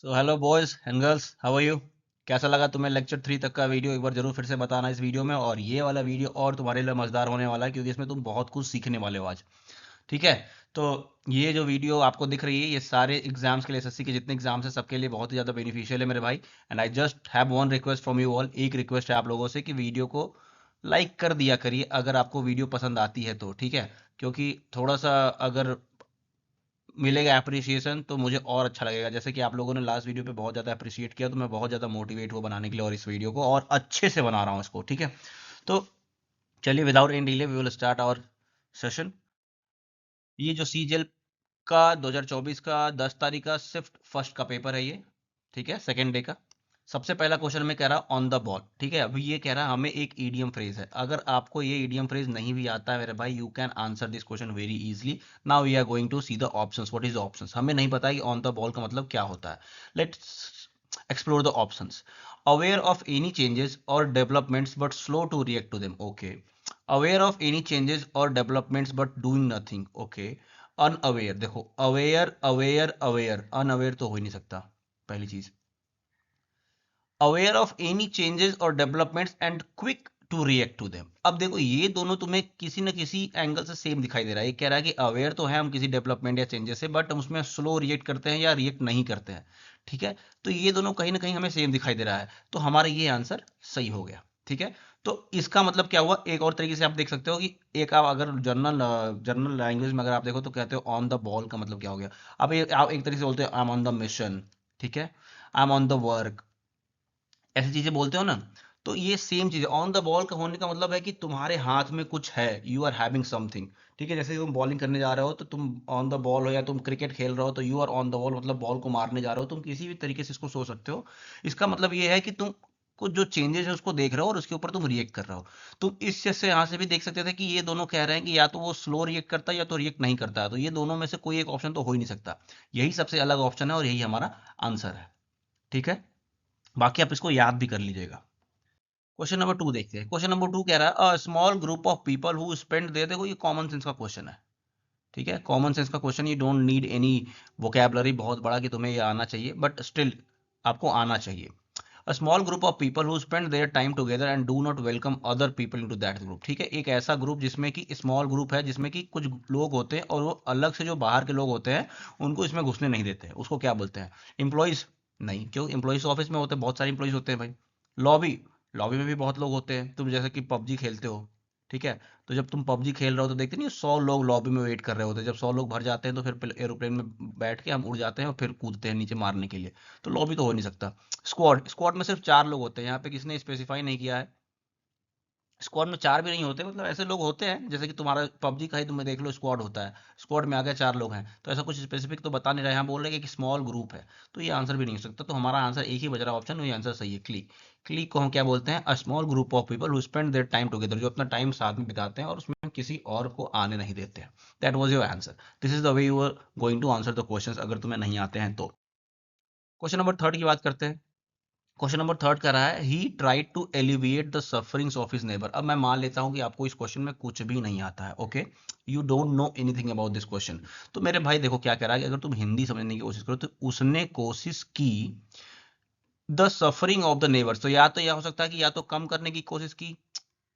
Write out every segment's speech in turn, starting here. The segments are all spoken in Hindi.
So hello boys and girls, how are you? कैसा लगा तुम्हें लेक्चर 3 तक का वीडियो? एक बार जरूर फिर से बताना इस वीडियो में। और ये वाला वीडियो और तुम्हारे लिए मजेदार होने वाला है क्योंकि इसमें तुम बहुत कुछ सीखने वाले हो आज। ठीक है? तो ये जो वीडियो आपको दिख रही है ये सारे एग्जाम्स के लिए, एसएससी के जितने एग्जाम्स हैं सबके लिए बहुत ही ज़्यादा बेनिफिशियल है मेरे भाई। And I just have one request from you all. एक रिक्वेस्ट है आप लोगों से कि वीडियो को लाइक कर दिया करिए अगर आपको वीडियो पसंद आती है तो। ठीक है? क्योंकि थोड़ा सा अगर मिलेगा अप्रिसिएशन तो मुझे और अच्छा लगेगा। जैसे कि आप लोगों ने लास्ट वीडियो पे बहुत ज़्यादा अप्रिशिएट किया तो मैं बहुत ज़्यादा मोटिवेट हुआ बनाने के लिए और इस वीडियो को और अच्छे से बना रहा हूँ इसको। ठीक है? तो चलिए, without any delay we will start our session. ये जो सीजीएल का 2024 का 10 तारीख का सिर्फ फर्स्ट का पेपर है ये। ठीक है? सेकेंड डे का सबसे पहला क्वेश्चन में कह रहा ऑन द बॉल। ठीक है? अभी ये कह रहा हमें एक ईडियम फ्रेज है। अगर आपको ये ईडियम फ्रेज नहीं भी आता है मेरे भाई, you can answer this question very easily. Now we are going to see the options. What is the options? हमें नहीं पता कि ऑन द बॉल का मतलब क्या होता है। Let's explore the options. Aware of any changes और developments but slow to react to them. Okay. Aware of any changes और developments but doing nothing. Okay. Unaware, देखो अवेयर अवेयर अवेयर, अनअवेयर तो हो ही नहीं सकता पहली चीज। अवेयर ऑफ एनी चेंजेस और developments and quick to react to them. अब देखो ये दोनों तुम्हें किसी न किसी एंगल से सेम दिखाई दे रहा है। ये कह रहा है कि अवेयर तो है हम किसी डेवलपमेंट या चेंजेस से, बट हम उसमें स्लो रिएक्ट करते हैं या रिएक्ट नहीं करते हैं। ठीक है? तो ये दोनों कहीं ना कहीं हमें सेम दिखाई दे रहा है, तो हमारा ये आंसर सही हो गया। ठीक है? तो इसका मतलब क्या हुआ, एक और तरीके से आप देख सकते हो कि एक आप अगर जनरल लैंग्वेज में अगर आप देखो तो कहते हो ऑन द बॉल का मतलब क्या हो गया। अब आप एक तरीके से बोलते हो I am on the mission. ठीक है? I am on the work, ऐसी चीजें बोलते हो ना। तो ये सेम चीज है। ऑन द बॉल का होने का मतलब है कि तुम्हारे हाथ में कुछ है, यू आर हैविंग समथिंग। ठीक है? जैसे तुम बॉलिंग करने जा रहे हो तो तुम ऑन द बॉल हो, या तुम क्रिकेट खेल रहे हो तो you are on the ball, मतलब बॉल को मारने जा रहे हो। तुम किसी भी तरीके से इसको सोच सकते हो। इसका मतलब ये है कि तुम कुछ जो चेंजेस है उसको देख रहे हो और उसके ऊपर तुम रिएक्ट कर रहे हो। तुम इस चीज से यहाँ से भी देख सकते थे कि ये दोनों कह रहे हैं कि या तो वो स्लो रिएक्ट करता है या तो रिएक्ट नहीं करता है। तो ये दोनों में से कोई एक ऑप्शन तो हो ही नहीं सकता। यही सबसे अलग ऑप्शन है और यही हमारा आंसर है। ठीक है? बाकी आप इसको याद भी कर लीजिएगा। क्वेश्चन नंबर 2 देखते हैं। क्वेश्चन नंबर 2 कह रहा है a small group of people who spend they, देखो ये कॉमन सेंस का क्वेश्चन है। ठीक है? कॉमन सेंस का question, you don't need any vocabulary बहुत बड़ा कि तुम्हें ये आना चाहिए, बट स्टिल आपको आना चाहिए। अ small group of people who spend their time together and do not welcome other people into that group. ठीक है? एक ऐसा ग्रुप जिसमें कि स्मॉल ग्रुप है, जिसमें कि कुछ लोग होते हैं और वो अलग से जो बाहर के लोग होते हैं उनको इसमें घुसने नहीं देते हैं, उसको क्या बोलते हैं? एम्प्लॉइज? नहीं, क्यों? एम्प्लॉइज ऑफिस में होते हैं, बहुत सारे एम्प्लॉइज होते हैं भाई। लॉबी? लॉबी में भी बहुत लोग होते हैं। तुम जैसे कि पबजी खेलते हो। ठीक है? तो जब तुम पबजी खेल रहे हो तो देखते नहीं 100 लोग लॉबी में वेट कर रहे होते हैं। जब 100 लोग भर जाते हैं तो फिर एरोप्लेन में बैठ के हम उड़ जाते हैं और फिर कूदते हैं नीचे मारने के लिए। तो लॉबी तो हो नहीं सकता। स्क्वाड? स्क्वाड में सिर्फ 4 लोग होते हैं, यहाँ पे किसने स्पेसिफाई नहीं किया है। स्क्वाड में 4 भी नहीं होते, मतलब ऐसे लोग होते हैं जैसे कि तुम्हारा पबजी का ही तुम्हें देख लो, स्क्वाड होता है। स्क्वाड में आ गया 4 लोग हैं, तो ऐसा कुछ स्पेसिफिक तो बता नहीं रहे, यहाँ बोल रहे हैं कि स्मॉल ग्रुप है। तो ये आंसर भी नहीं हो सकता। तो हमारा आंसर एक ही बच रहा ऑप्शन, ये आंसर सही है, क्ली। क्ली को हम क्या बोलते हैं? अ small group of people who spend their time together, जो अपना टाइम साथ में बिताते हैं और उसमें किसी और को आने नहीं देते हैं। That was your answer. This is the way you are going to answer the questions अगर तुम्हें नहीं आते हैं तो। क्वेश्चन नंबर 3 की बात करते हैं। क्वेश्चन नंबर 3 कह रहा है he tried to alleviate the sufferings of his neighbour. अब मैं मान लेता हूं कि आपको इस क्वेश्चन में कुछ भी नहीं आता है। Okay? You don't know anything about this question. तो मेरे भाई देखो क्या कह रहा है कि अगर तुम हिंदी समझने की कोशिश करो तो उसने कोशिश की the suffering of the neighbours. तो या तो यह हो सकता है कि या तो कम करने की कोशिश की,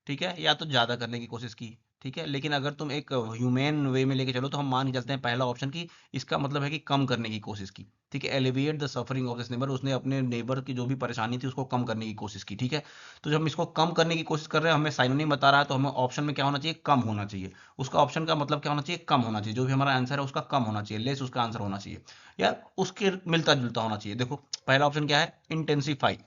ठीक है, या तो ज्यादा करने की कोशिश की। ठीक है? लेकिन अगर तुम एक ह्यूमन वे में लेके चलो तो हम मान के चलते हैं पहला ऑप्शन की इसका मतलब है कि कम करने की कोशिश की। ठीक है? Alleviate the suffering of this neighbour, उसने अपने नेबर की जो भी परेशानी थी उसको कम करने की कोशिश की। ठीक है? तो जब हम इसको कम करने की कोशिश कर रहे हैं, हमें साइनोनिम बता रहा है, तो हमें ऑप्शन में क्या होना चाहिए? कम होना चाहिए। उसका ऑप्शन का मतलब क्या होना चाहिए? कम होना चाहिए। जो भी हमारा आंसर है उसका कम होना चाहिए, लेस उसका आंसर होना चाहिए, या उसके मिलता जुलता होना चाहिए। देखो पहला ऑप्शन क्या है? इंटेंसिफाई।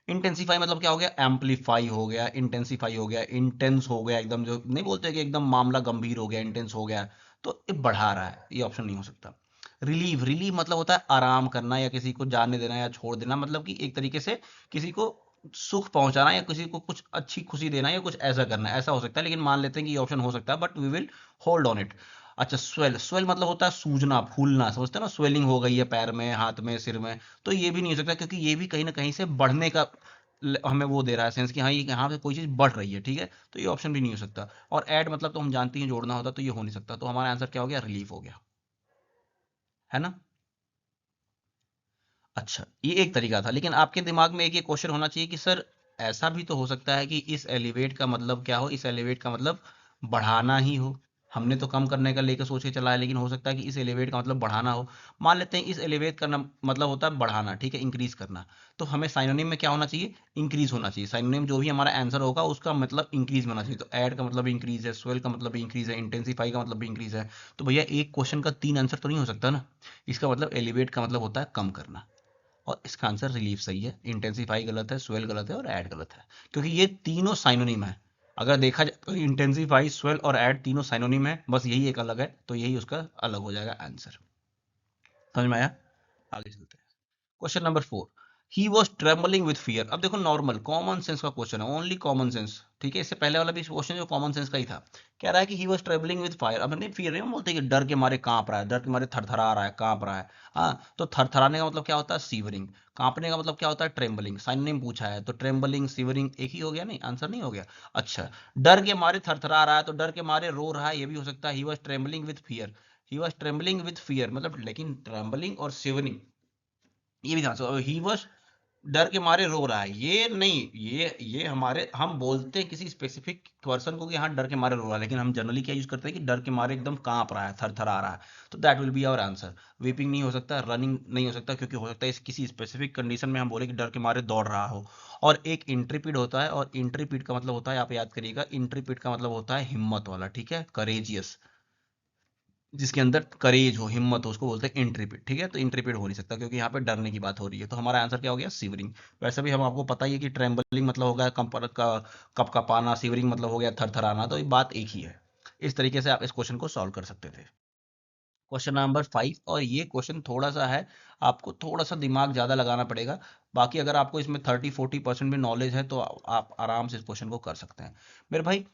इंटेंसिफाई मतलब क्या हो गया? एम्पलीफाई हो गया, इंटेंसिफाई हो गया, इंटेंस हो गया, एकदम जो नहीं बोलते कि एकदम मामला गंभीर हो गया, इंटेंस हो गया। तो ये बढ़ा रहा है, ये ऑप्शन नहीं हो सकता। रिलीव? रिलीव मतलब होता है आराम करना या किसी को जाने देना या छोड़ देना, मतलब कि एक तरीके से किसी को सुख पहुंचाना या किसी को कुछ अच्छी खुशी देना या कुछ ऐसा करना, ऐसा हो सकता है। लेकिन मान लेते हैं कि ये ऑप्शन हो सकता है, but we will hold on it. अच्छा, स्वेल? स्वेल मतलब होता है सूजना, फूलना, समझते हो ना? स्वेलिंग हो गई है पैर में, हाथ में, सिर में। तो ये भी नहीं हो सकता क्योंकि ये भी कहीं ना कहीं से बढ़ने का हमें वो दे रहा है सेंस कि हाँ ये यहाँ पे कोई चीज बढ़ रही है। ठीक है? तो ये ऑप्शन भी नहीं हो सकता। और ऐड मतलब तो हम जानते हैं जोड़ना होता, तो ये हो नहीं सकता। तो हमारा आंसर क्या हो गया? रिलीफ हो गया, है ना? अच्छा, ये एक तरीका था, लेकिन आपके दिमाग में एक ये क्वेश्चन होना चाहिए कि सर ऐसा भी तो हो सकता है कि इस एलिवेट का मतलब क्या हो, इस एलिवेट का मतलब बढ़ाना ही हो। हमने तो कम करने का लेकर सोच के चला है, लेकिन हो सकता है कि इस एलिवेट का मतलब बढ़ाना हो। मान लेते हैं इस एलिवेट का मतलब होता है बढ़ाना, ठीक है, इंक्रीज करना। तो हमें साइनोनिम में क्या होना चाहिए, इंक्रीज होना चाहिए। साइनोनिम जो भी हमारा आंसर होगा उसका मतलब इंक्रीज में होना चाहिए। तो ऐड का मतलब इंक्रीज है, स्वेल का मतलब इंक्रीज है, इंटेंसीफाई का मतलब इंक्रीज है। तो भैया एक क्वेश्चन का 3 आंसर तो नहीं हो सकता ना। इसका मतलब एलिवेट का मतलब होता है कम करना, और इसका आंसर रिलीफ सही है। इंटेंसीफाई गलत है, स्वेल गलत है और ऐड गलत है, क्योंकि ये तीनों साइनोनिम है। अगर देखा जाए तो इंटेंसीफाई, स्वेल और ऐड तीनों साइनोनिम है, बस यही एक अलग है, तो यही उसका अलग हो जाएगा आंसर। समझ में आया? आगे चलते हैं। Question number 4, he was travelling with fear. अब देखो नॉर्मल कॉमन सेंस का क्वेश्चन है, ओनली कॉमन सेंस, ठीक है। इससे पहले वाला भी क्वेश्चन जो कॉमन सेंस का ही था, कह रहा है कि he was travelling with fire. अब नहीं फियर नहीं बोलते कि डर के मारे कांप रहा है, डर के मारे थरथरा रहा है, कांप रहा है। हाँ, तो थरथराने का मतलब क्या होता है, सीवरिंग। कांपने का मतलब क्या होता है, ट्रेम्बलिंग। साइनोनिम पूछा है तो ट्रेम्बलिंग सीवरिंग एक ही हो गया, नहीं आंसर नहीं हो गया। अच्छा, डर के मारे थरथरा रहा है, तो डर के मारे रो रहा है, ये भी हो सकता है। He was trembling with fear, he was trembling with fear मतलब, लेकिन ट्रेम्बलिंग और सिवरिंग ये भी ध्यान से, ही वॉज डर के मारे रो रहा है, ये नहीं, ये हमारे हम बोलते हैं किसी स्पेसिफिक पर्सन को कि हाँ डर के मारे रो रहा है, लेकिन हम जनरली क्या यूज करते हैं कि डर के मारे एकदम कांप रहा है, थरथरा रहा है। तो that will be our answer. Weeping नहीं हो सकता, रनिंग नहीं हो सकता, क्योंकि हो सकता है इस किसी स्पेसिफिक कंडीशन में हम बोले कि डर के मारे दौड़ रहा हो। और एक इंट्रीपीड होता है, और इंट्रीपीड का मतलब होता है, आप याद करिएगा, इंट्रीपीड का मतलब होता है हिम्मत वाला, ठीक है, करेजियस। जिसके अंदर करेज हो, हिम्मत हो, उसको बोलते हैं इंट्रीपिड, ठीक है। तो इंट्रीपिड हो नहीं सकता, क्योंकि यहाँ पे डरने की बात हो रही है। तो हमारा आंसर क्या हो गया, सिवरिंग। वैसे भी हम आपको पता ही है कि ट्रेम्बलिंग मतलब हो गया कप का पाना, सिवरिंग मतलब हो गया थरथराना, तो ये बात एक ही है। इस तरीके से आप इस क्वेश्चन को सॉल्व कर सकते थे। क्वेश्चन नंबर 5, और ये क्वेश्चन थोड़ा सा है, आपको थोड़ा सा दिमाग ज्यादा लगाना पड़ेगा। बाकी अगर आपको इसमें 30-40% भी नॉलेज है तो आप आराम से इस क्वेश्चन को कर सकते हैं मेरे भाई।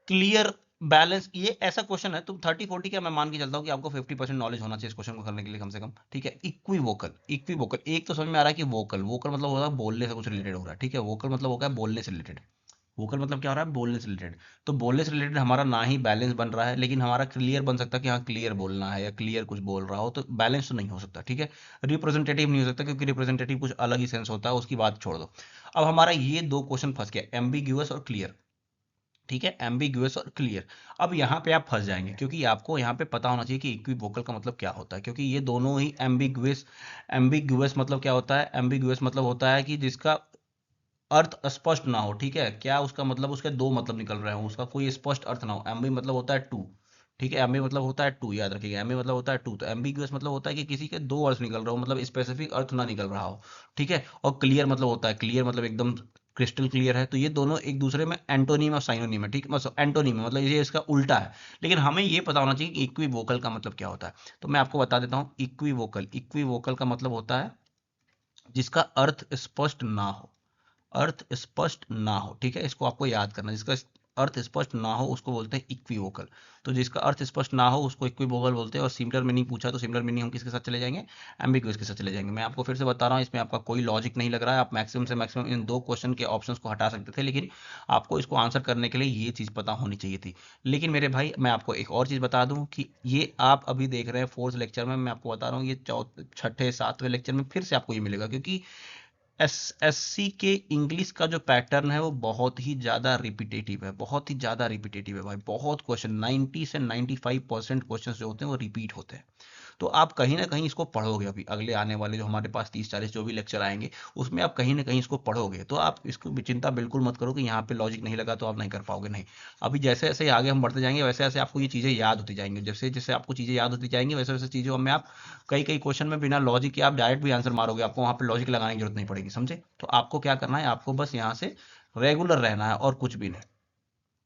क्लियर बैलेंस, ये ऐसा क्वेश्चन है, तुम 30-40 क्या, मैं मान के चलता हूँ कि आपको 50% नॉलेज होना चाहिए इस क्वेश्चन को करने के लिए कम से कम, ठीक है। इक्विवोकल, इक्विवोकल एक तो समझ में आ रहा है कि वोकल, वोकल मतलब होता है बोलने से कुछ रिलेटेड हो रहा है, ठीक है। वोकल मतलब होगा बोलने से रिलेटेड। वोकल मतलब क्या हो रहा है, बोलने से रिलेटेड। तो बोलने से रिलेटेड हमारा ना ही बैलेंस बन रहा है, लेकिन हमारा क्लियर बन सकता है कि हाँ क्लियर बोलना है, या क्लियर कुछ बोल रहा हो, तो बैलेंस तो नहीं हो सकता, ठीक है। रिप्रेजेंटेटिव नहीं हो सकता, क्योंकि रिप्रेजेंटेटिव कुछ अलग ही सेंस होता है, उसकी बात छोड़ दो। अब हमारा ये दो क्वेश्चन फंस गया, एम्बिग्यूअस और क्लियर, ठीक है, एम्बिग्यूअस और क्लियर। अब यहाँ पे आप फंस जाएंगे, क्योंकि आपको यहाँ पे पता होना चाहिए कि इक्विवोकल का मतलब क्या होता है, क्योंकि ये दोनों ही एम्बिग्यूअस। एम्बिग्यूअस मतलब क्या होता है, एम्बिग्यूअस मतलब होता है कि जिसका अर्थ स्पष्ट ना हो, ठीक है। क्या उसका मतलब, उसके दो मतलब निकल रहे हो, उसका कोई स्पष्ट अर्थ ना हो। एम्बी मतलब होता है टू, ठीक है, एम्बी मतलब होता है टू, याद रखिएगा, एम्बी मतलब होता है टू। तो एम्बिग्यूअस मतलब होता है कि किसी के दो अर्थ निकल रहा हो, मतलब स्पेसिफिक अर्थ ना निकल रहा हो, ठीक है। और क्लियर मतलब होता है, क्लियर मतलब एकदम क्रिस्टल क्लियर है। तो ये दोनों एक दूसरे में एंटोनीम और साइनोनीम है, ठीक है, मतलब एंटोनीम है, मतलब ये इसका उल्टा है। लेकिन हमें ये पता होना चाहिए कि इक्विवोकल का मतलब क्या होता है। तो मैं आपको बता देता हूँ, इक्विवोकल, इक्विवोकल का मतलब होता है जिसका अर्थ स्पष्ट ना हो, अर्थ स्पष्ट ना हो, ठीक है। इसको आपको याद करना, जिसका अर्थ स्पष्ट ना हो उसको बोलते हैं इक्विवोकल। तो जिसका अर्थ स्पष्ट ना हो उसको इक्विवोकल बोलते हैं। और सिमिलर मीनिंग पूछा तो सिमिलर मीनिंग हम किसके साथ चले जाएंगे, एम्बिग्यूअस के साथ चले जाएंगे। मैं आपको फिर से बता रहा हूँ, इसमें आपका कोई लॉजिक नहीं लग रहा है। आप मैक्सिमम से मैक्सिमम इन दो क्वेश्चन के ऑप्शंस को हटा सकते थे, लेकिन आपको इसको आंसर करने के लिए ये चीज पता होनी चाहिए थी। लेकिन मेरे भाई मैं आपको एक और चीज बता दूं कि ये आप अभी देख रहे हैं फोर्थ लेक्चर में, मैं आपको बता रहा हूँ ये छठे सातवें लेक्चर में फिर से आपको ये मिलेगा, क्योंकि एसएससी के इंग्लिश का जो पैटर्न है वो बहुत ही ज्यादा रिपीटेटिव है, बहुत ही ज्यादा रिपीटेटिव है भाई। बहुत क्वेश्चन, 90 से 95% क्वेश्चन जो होते हैं वो रिपीट होते हैं। तो आप कहीं ना कहीं इसको पढ़ोगे, अभी अगले आने वाले जो हमारे पास 30-40 जो भी लेक्चर आएंगे उसमें आप कहीं ना कहीं इसको पढ़ोगे। तो आप इसको चिंता बिल्कुल मत करो कि यहाँ पे लॉजिक नहीं लगा तो आप नहीं कर पाओगे, नहीं। अभी जैसे जैसे आगे हम बढ़ते जाएंगे वैसे वैसे आपको ये चीजें याद होती जाएंगी, जैसे जैसे आपको चीजें याद होती जाएंगी वैसे वैसे चीजों में आप कई कई क्वेश्चन में बिना लॉजिक के आप डायरेक्ट भी आंसर मारोगे, आपको वहां पे लॉजिक लगाने की जरूरत नहीं पड़ेगी, समझे। तो आपको क्या करना है, आपको बस यहाँ से रेगुलर रहना है और कुछ भी नहीं।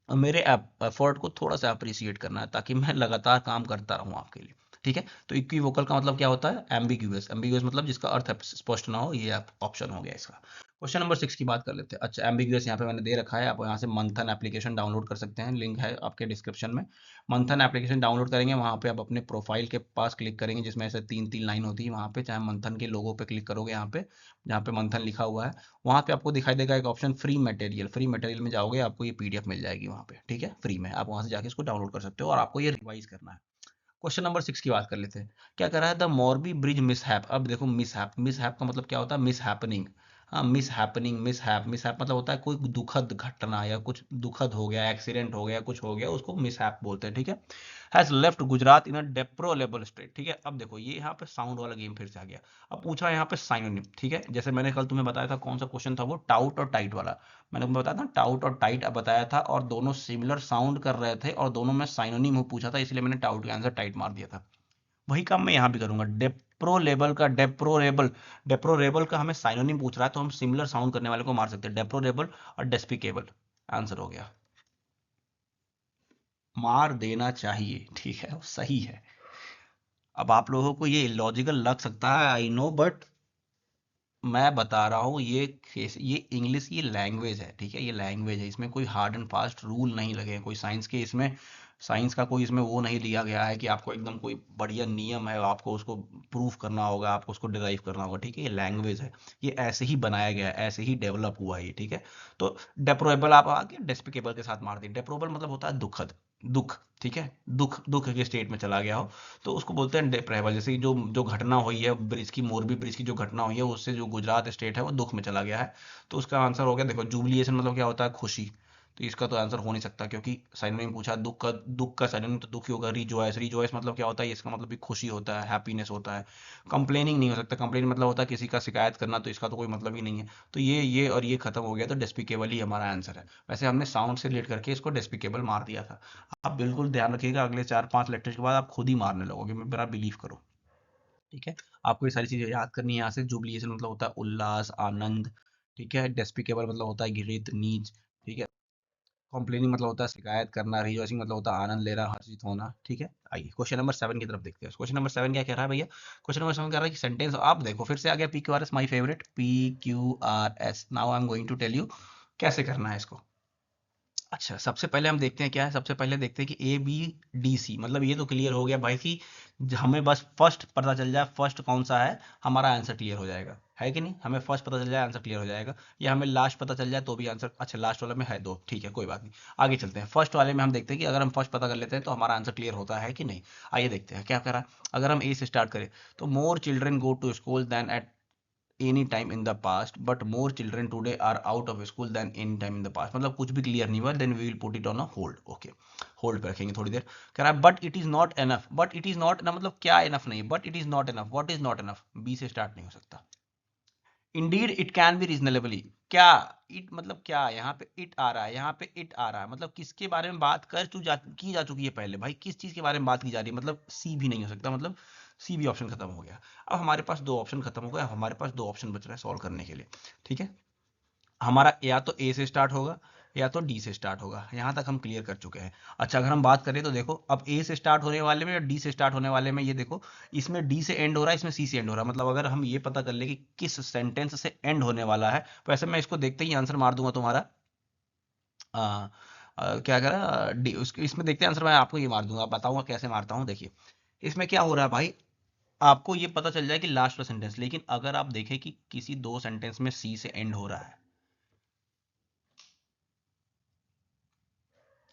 और मेरे एफर्ट को थोड़ा सा अप्रिशिएट करना है, ताकि मैं लगातार काम करता रहूं आपके लिए, ठीक है। तो इक्विवोकल का मतलब क्या होता है, एम्बिग्यूअस, एम्बिग्यूअस मतलब जिसका अर्थ स्पष्ट ना हो, ये ऑप्शन हो गया इसका। क्वेश्चन नंबर 6 की बात कर लेते हैं। अच्छा, एम्बिग्यूअस यहाँ पे मैंने दे रखा है, आप यहाँ से मंथन एप्लीकेशन डाउनलोड कर सकते हैं, लिंक है आपके डिस्क्रिप्शन में। मंथन एप्लीकेशन डाउनलोड करेंगे, वहाँ पे आप अपने प्रोफाइल के पास क्लिक करेंगे, जिसमें ऐसे 3-3 लाइन होती है, वहाँ पे चाहे मंथन के लोगो पे क्लिक करोगे, यहाँ पे जहाँ पे मंथन लिखा हुआ है, वहाँ पे आपको दिखाई देगा एक option free material. Free material में जाओगे, आपको ये पीडीएफ मिल जाएगी वहाँ पे, ठीक है, फ्री में। आप वहाँ से जाके इसको डाउनलोड कर सकते हो और आपको ये रिवाइज करना है। क्वेश्चन नंबर 6 की बात कर लेते हैं। क्या कह रहा है, द मोरबी ब्रिज मिसहैप। अब देखो मिसहैप का मतलब क्या होता है, मिस हैपनिंग। हाँ, मिस हैपनिंग, मिसहैप मतलब होता है कोई दुखद घटना या कुछ दुखद हो गया, एक्सीडेंट हो गया, कुछ हो गया, उसको मिसहैप बोलते हैं, ठीक है। Has left Gujarat in a deplorable state, ठीक है। अब देखो ये यहाँ पे साउंड वाला गेम फिर से आ गया। अब पूछा यहाँ पे साइनोनिम, ठीक है। जैसे मैंने कल तुम्हें बताया था, कौन सा क्वेश्चन था वो, टाउट और टाइट वाला। मैंने तुम्हें बताया था टाउट और टाइट अब बताया था, और दोनों सिमिलर साउंड कर रहे थे, और दोनों में साइनोनिम पूछा था, इसलिए मैंने टाउट का आंसर टाइट मार दिया था। वही काम मैं यहाँ भी करूंगा। डेप्रोरेबल का हमें साइनोनिम पूछ रहा है, तो हम सिमिलर साउंड करने वाले को मार सकते हैं, डेप्रोरेबल और डेस्पिकेबल। आंसर हो गया। मार देना चाहिए, ठीक है, सही है। अब आप लोगों को ये लॉजिकल लग सकता है, आई नो, बट मैं बता रहा हूँ, ये इंग्लिश की लैंग्वेज है, ठीक है। ये लैंग्वेज है, इसमें कोई हार्ड एंड फास्ट रूल नहीं लगे हैं, कोई साइंस के इसमें, साइंस का कोई इसमें वो नहीं लिया गया है कि आपको एकदम कोई बढ़िया नियम है, आपको उसको प्रूफ करना होगा, आपको उसको डिराइव करना होगा, ठीक है। ये लैंग्वेज है, ये ऐसे ही बनाया गया है, ऐसे ही डेवलप हुआ है ये, ठीक है। तो डेप्रोएबल आप आगे डेस्पिकेबल के साथ मार दी। डेप्रोएबल मतलब होता है दुखद, दुख, ठीक है। दुख दुख के स्टेट में चला गया हो, तो उसको बोलते हैं डेप्रेबल। जैसे कि जो जो घटना हुई है ब्रिज की, मोरबी ब्रिज की जो घटना हुई है, उससे जो गुजरात स्टेट है वो दुख में चला गया है। तो उसका आंसर हो गया, देखो जुबिलिएशन मतलब क्या होता है, खुशी। तो इसका तो आंसर हो नहीं सकता, क्योंकि साइनोनिम पूछा, दुख का साइनोनिम तो दुखी होगा। रिजॉयस, रिजॉयस मतलब क्या होता है, इसका मतलब भी खुशी होता है, हैप्पीनेस होता है। कंप्लेनिंग नहीं हो सकता, कंप्लेन मतलब होता है किसी का शिकायत करना, तो इसका तो कोई मतलब ही नहीं है। तो ये और ये खत्म हो गया, तो डेस्पिकेबल ही हमारा आंसर है। वैसे हमने साउंड से रिलेट करके इसको डेस्पिकेबल मार दिया था। आप बिल्कुल ध्यान रखिएगा, अगले 4-5 लेक्चर के बाद आप खुद ही मारने लगोगे, मेरा बिलीव करो, ठीक है। आपको ये सारी चीजें याद करनी है। यहाँ से जुबिलिएशन मतलब होता है उल्लास, आनंद, ठीक है। डेस्पिकेबल मतलब होता है घृणित, नीच, ठीक है। कंप्लेनिंग मतलब होता है शिकायत करना। रिजॉइसिंग मतलब होता है आनंद लेना, हर्षित होना, ठीक है। आइए क्वेश्चन नंबर 7 की तरफ देखते हैं। क्वेश्चन नंबर 7 क्या कह रहा है भैया, क्वेश्चन नंबर 7 कह रहा है कि सेंटेंस, आप देखो फिर से आ गया P Q R S, my favourite, PQRS। Now I am going to tell you कैसे करना है इसको। अच्छा, सबसे पहले हम देखते हैं क्या है, सबसे पहले देखते हैं कि ABDC, मतलब ये तो क्लियर हो गया भाई कि हमें बस फर्स्ट पता चल जाए फर्स्ट कौन सा है, हमारा आंसर क्लियर हो जाएगा, है कि नहीं। हमें फर्स्ट पता चल जाए आंसर क्लियर हो जाएगा, या हमें लास्ट पता चल जाए तो भी आंसर। अच्छा, लास्ट वाले में है दो, ठीक है, कोई बात नहीं। आगे चलते हैं, फर्स्ट वाले में हम देखते हैं कि अगर हम फर्स्ट पता कर लेते हैं तो हमारा आंसर क्लियर होता है कि नहीं। आइए देखते हैं क्या करा। अगर हम ए से स्टार्ट करें, तो more children go to school then at any time in the past, but more children today are out of school than any time in the past। मतलब कुछ भी क्लियर नहीं हुआ, then we will put it on a hold। Okay, hold पे रखेंगे थोड़ी देर। कह रहा है but it is not enough. But it is not ना, मतलब क्या इनफ नहीं है, but it is not enough. What is not enough, B से स्टार्ट नहीं हो सकता। Indeed it can be reasonably, क्या, इट मतलब क्या, यहाँ पे इट आ रहा है, यहाँ पे इट आ रहा है, मतलब किसके बारे में बात की जा चुकी है पहले, भाई किस चीज के बारे में बात की जा रही है, मतलब सी भी नहीं हो सकता, मतलब सी भी ऑप्शन खत्म हो गया। अब हमारे पास दो ऑप्शन खत्म हो गया, हमारे पास दो ऑप्शन बच रहा है सॉल्व करने के लिए, ठीक है। हमारा या तो ए से स्टार्ट होगा या तो डी से स्टार्ट होगा, यहां तक हम क्लियर कर चुके हैं। अच्छा, अगर हम बात करें तो देखो, अब ए से स्टार्ट होने वाले में या डी से स्टार्ट होने वाले में, ये देखो, इसमें डी से एंड हो रहा है, इसमें सी से एंड हो रहा है। मतलब अगर हम ये पता कर ले कि किस सेंटेंस से एंड होने वाला है, तो ऐसे मैं इसको देखते ही आंसर मार दूंगा तुम्हारा। आ, क्या करा, डी, इसमें देखते हैं आंसर, मैं आपको ये मार दूंगा, बताऊंगा कैसे मारता हूँ। देखिए इसमें क्या हो रहा है भाई, आपको ये पता चल जाए कि लास्ट वाला सेंटेंस, लेकिन अगर आप देखें कि किसी दो सेंटेंस में सी से एंड हो रहा है,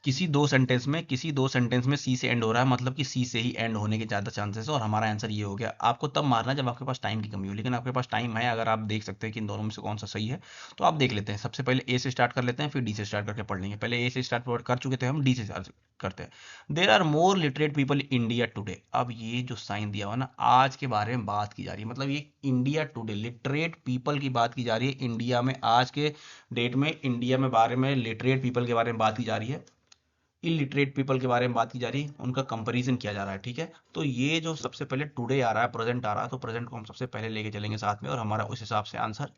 किसी दो सेंटेंस में सी से एंड हो रहा है, मतलब कि सी से ही एंड होने के ज्यादा चांसेस है, और हमारा आंसर ये हो गया। आपको तब मारना जब आपके पास टाइम की कमी हो, लेकिन आपके पास टाइम है, अगर आप देख सकते हैं कि इन दोनों में से कौन सा सही है, तो आप देख लेते हैं। सबसे पहले ए से स्टार्ट कर लेते हैं, फिर डी से स्टार्ट करके पढ़ लेंगे। पहले ए से स्टार्ट कर चुके थे हम, डी से स्टार्ट करते हैं। There are more literate people in India today. अब ये जो साइन दिया हुआ ना, आज के बारे में बात की जा रही है, मतलब ये इंडिया टूडे, लिटरेट पीपल की बात की जा रही है इंडिया में, आज के डेट में इंडिया में बारे में लिटरेट पीपल के बारे में बात की जा रही है, इलिटरेट पीपल के बारे में बात की जा रही है, उनका कंपैरिजन किया जा रहा है, ठीक है। तो ये जो सबसे पहले टुडे आ रहा है, प्रेजेंट आ रहा है, तो प्रेजेंट को हम सबसे पहले लेके चलेंगे साथ में, और हमारा उस हिसाब से आंसर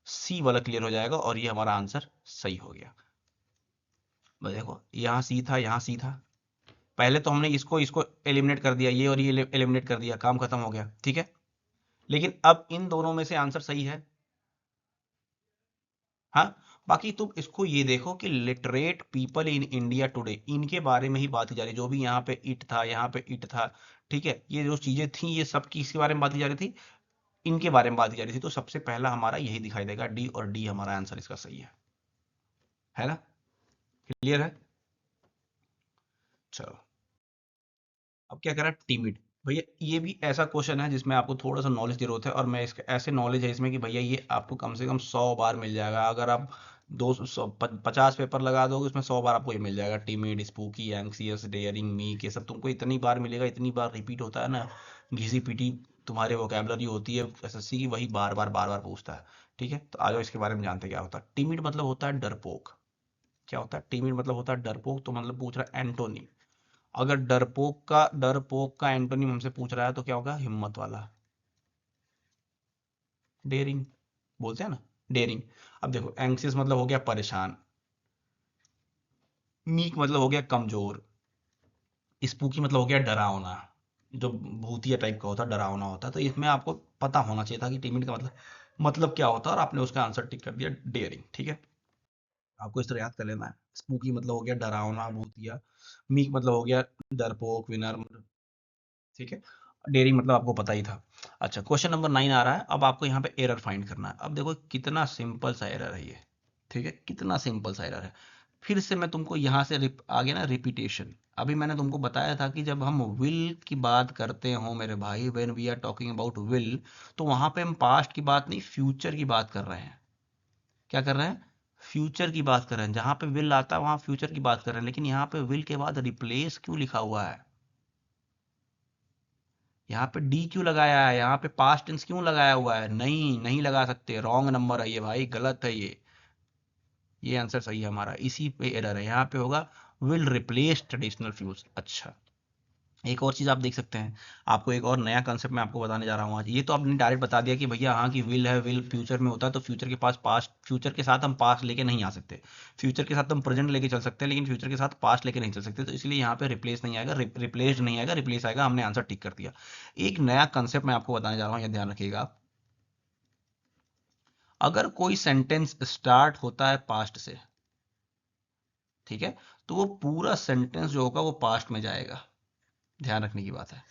सी वाला क्लियर हो जाएगा, और ये हमारा आंसर सही हो गया। बस देखो, यहाँ सी था, यहाँ सी था, पहले तो हमने इसको इसको एलिमिनेट कर दिया, ये और ये एलिमिनेट कर दिया, काम खत्म हो गया, ठीक है। लेकिन अब इन दोनों में से आंसर सही है, हाँ। बाकी तुम इसको ये देखो कि literate people in India today, इनके बारे में ही बात की जा रही है। जो भी यहाँ पे इट था, यहाँ पे इट था, ठीक है, ये जो चीजें थी, ये सब किसके बारे में बात की जा रही थी, इनके बारे में बात की जा रही थी। तो सबसे पहला हमारा यही दिखाई देगा, डी, और डी हमारा आंसर इसका सही है ना, क्लियर है। चलो। अब क्या करा, टिमिड। भैया ये भी ऐसा क्वेश्चन है जिसमें आपको थोड़ा सा नॉलेज की जरूरत है, और मैं इसके ऐसे नॉलेज है इसमें कि भैया ये आपको कम से कम 100 बार मिल जाएगा। अगर आप 50 पेपर लगा दोगे उसमें 100 बार आपको ये मिल जाएगा। Timid, spooky, anxious, daring, meek, ये सब तुमको इतनी बार मिलेगा, इतनी बार रिपीट होता है ना, घिसी पिटी तुम्हारे वोकेबलरी होती है एसएससी की, वही बार बार पूछता है। ठीक है, तो आ जाओ इसके बारे में जानते हैं क्या होता है। टिमिड मतलब होता है डरपोक। क्या होता है टिमिड मतलब होता है डरपोक, तो मतलब पूछ रहा है एंटोनिम। अगर डरपोक का एंटोनिम हमसे पूछ रहा है तो क्या होगा, हिम्मत वाला, डेयरिंग बोलते हैं ना, डेयरिंग। अब देखो, एंग्सियस मतलब हो गया परेशान, मीक मतलब हो गया कमजोर, स्पूकी मतलब हो गया डरावना, जो भूतिया टाइप का होता है, डरावना होता है। तो इसमें आपको पता होना चाहिए था कि टिमिड का मतलब क्या होता है, और आपने उसका आंसर टिक कर दिया डेयरिंग। ठीक है, आपको इस तरह याद कर लेना है। स्पूकी मतलब हो गया डरावना, भूतिया। मीक मतलब हो गया डरपोक, विनम्र। ठीक है, डेयरी मतलब आपको पता ही था। अच्छा, क्वेश्चन नंबर 9 आ रहा है। अब आपको यहाँ पे एरर फाइंड करना है। अब देखो कितना सिंपल सा एरर है ये। ठीक है, कितना सिंपल सा एरर है। फिर से मैं तुमको यहाँ से आ गया ना रिपीटेशन। अभी मैंने तुमको बताया था कि जब हम विल की बात करते हो मेरे भाई, when we are talking about will, तो वहां पे हम पास्ट की बात नहीं, फ्यूचर की बात कर रहे हैं। क्या कर रहे हैं, फ्यूचर की बात कर रहे हैं। जहां पे विल आता है वहां फ्यूचर की बात कर रहे हैं, लेकिन यहाँ पे विल के बाद रिप्लेस क्यों लिखा हुआ है, यहाँ पे डी क्यों लगाया है, यहाँ पे पास्ट टेंस क्यों लगाया हुआ है, नहीं नहीं लगा सकते, रॉन्ग नंबर है ये भाई, गलत है ये आंसर सही है हमारा, इसी पे एरर है। यहाँ पे होगा विल रिप्लेस ट्रेडिशनल फ्यूल्स। अच्छा, एक और चीज आप देख सकते हैं, आपको एक और नया कंसेप्ट मैं आपको बताने जा रहा हूँ आज। ये तो आपने डायरेक्ट बता दिया कि भैया हाँ, कि विल है, विल फ्यूचर में होता है, तो फ्यूचर के पास पास्ट, फ्यूचर के साथ हम पास्ट लेके नहीं आ सकते। फ्यूचर के साथ हम प्रेजेंट लेके चल सकते हैं, लेकिन फ्यूचर के साथ पास्ट लेके नहीं चल सकते, तो इसलिए यहाँ पे रिप्लेस नहीं आएगा, रिप्लेस्ड नहीं आएगा, रिप्लेस आएगा। हमने आंसर टिक कर दिया। एक नया कंसेप्ट मैं आपको बताने जा रहा हूँ, ये ध्यान रखिएगा आप। अगर कोई सेंटेंस स्टार्ट होता है पास्ट से, ठीक है, तो वो पूरा सेंटेंस जो होगा वो पास्ट में जाएगा। ध्यान रखने की बात है।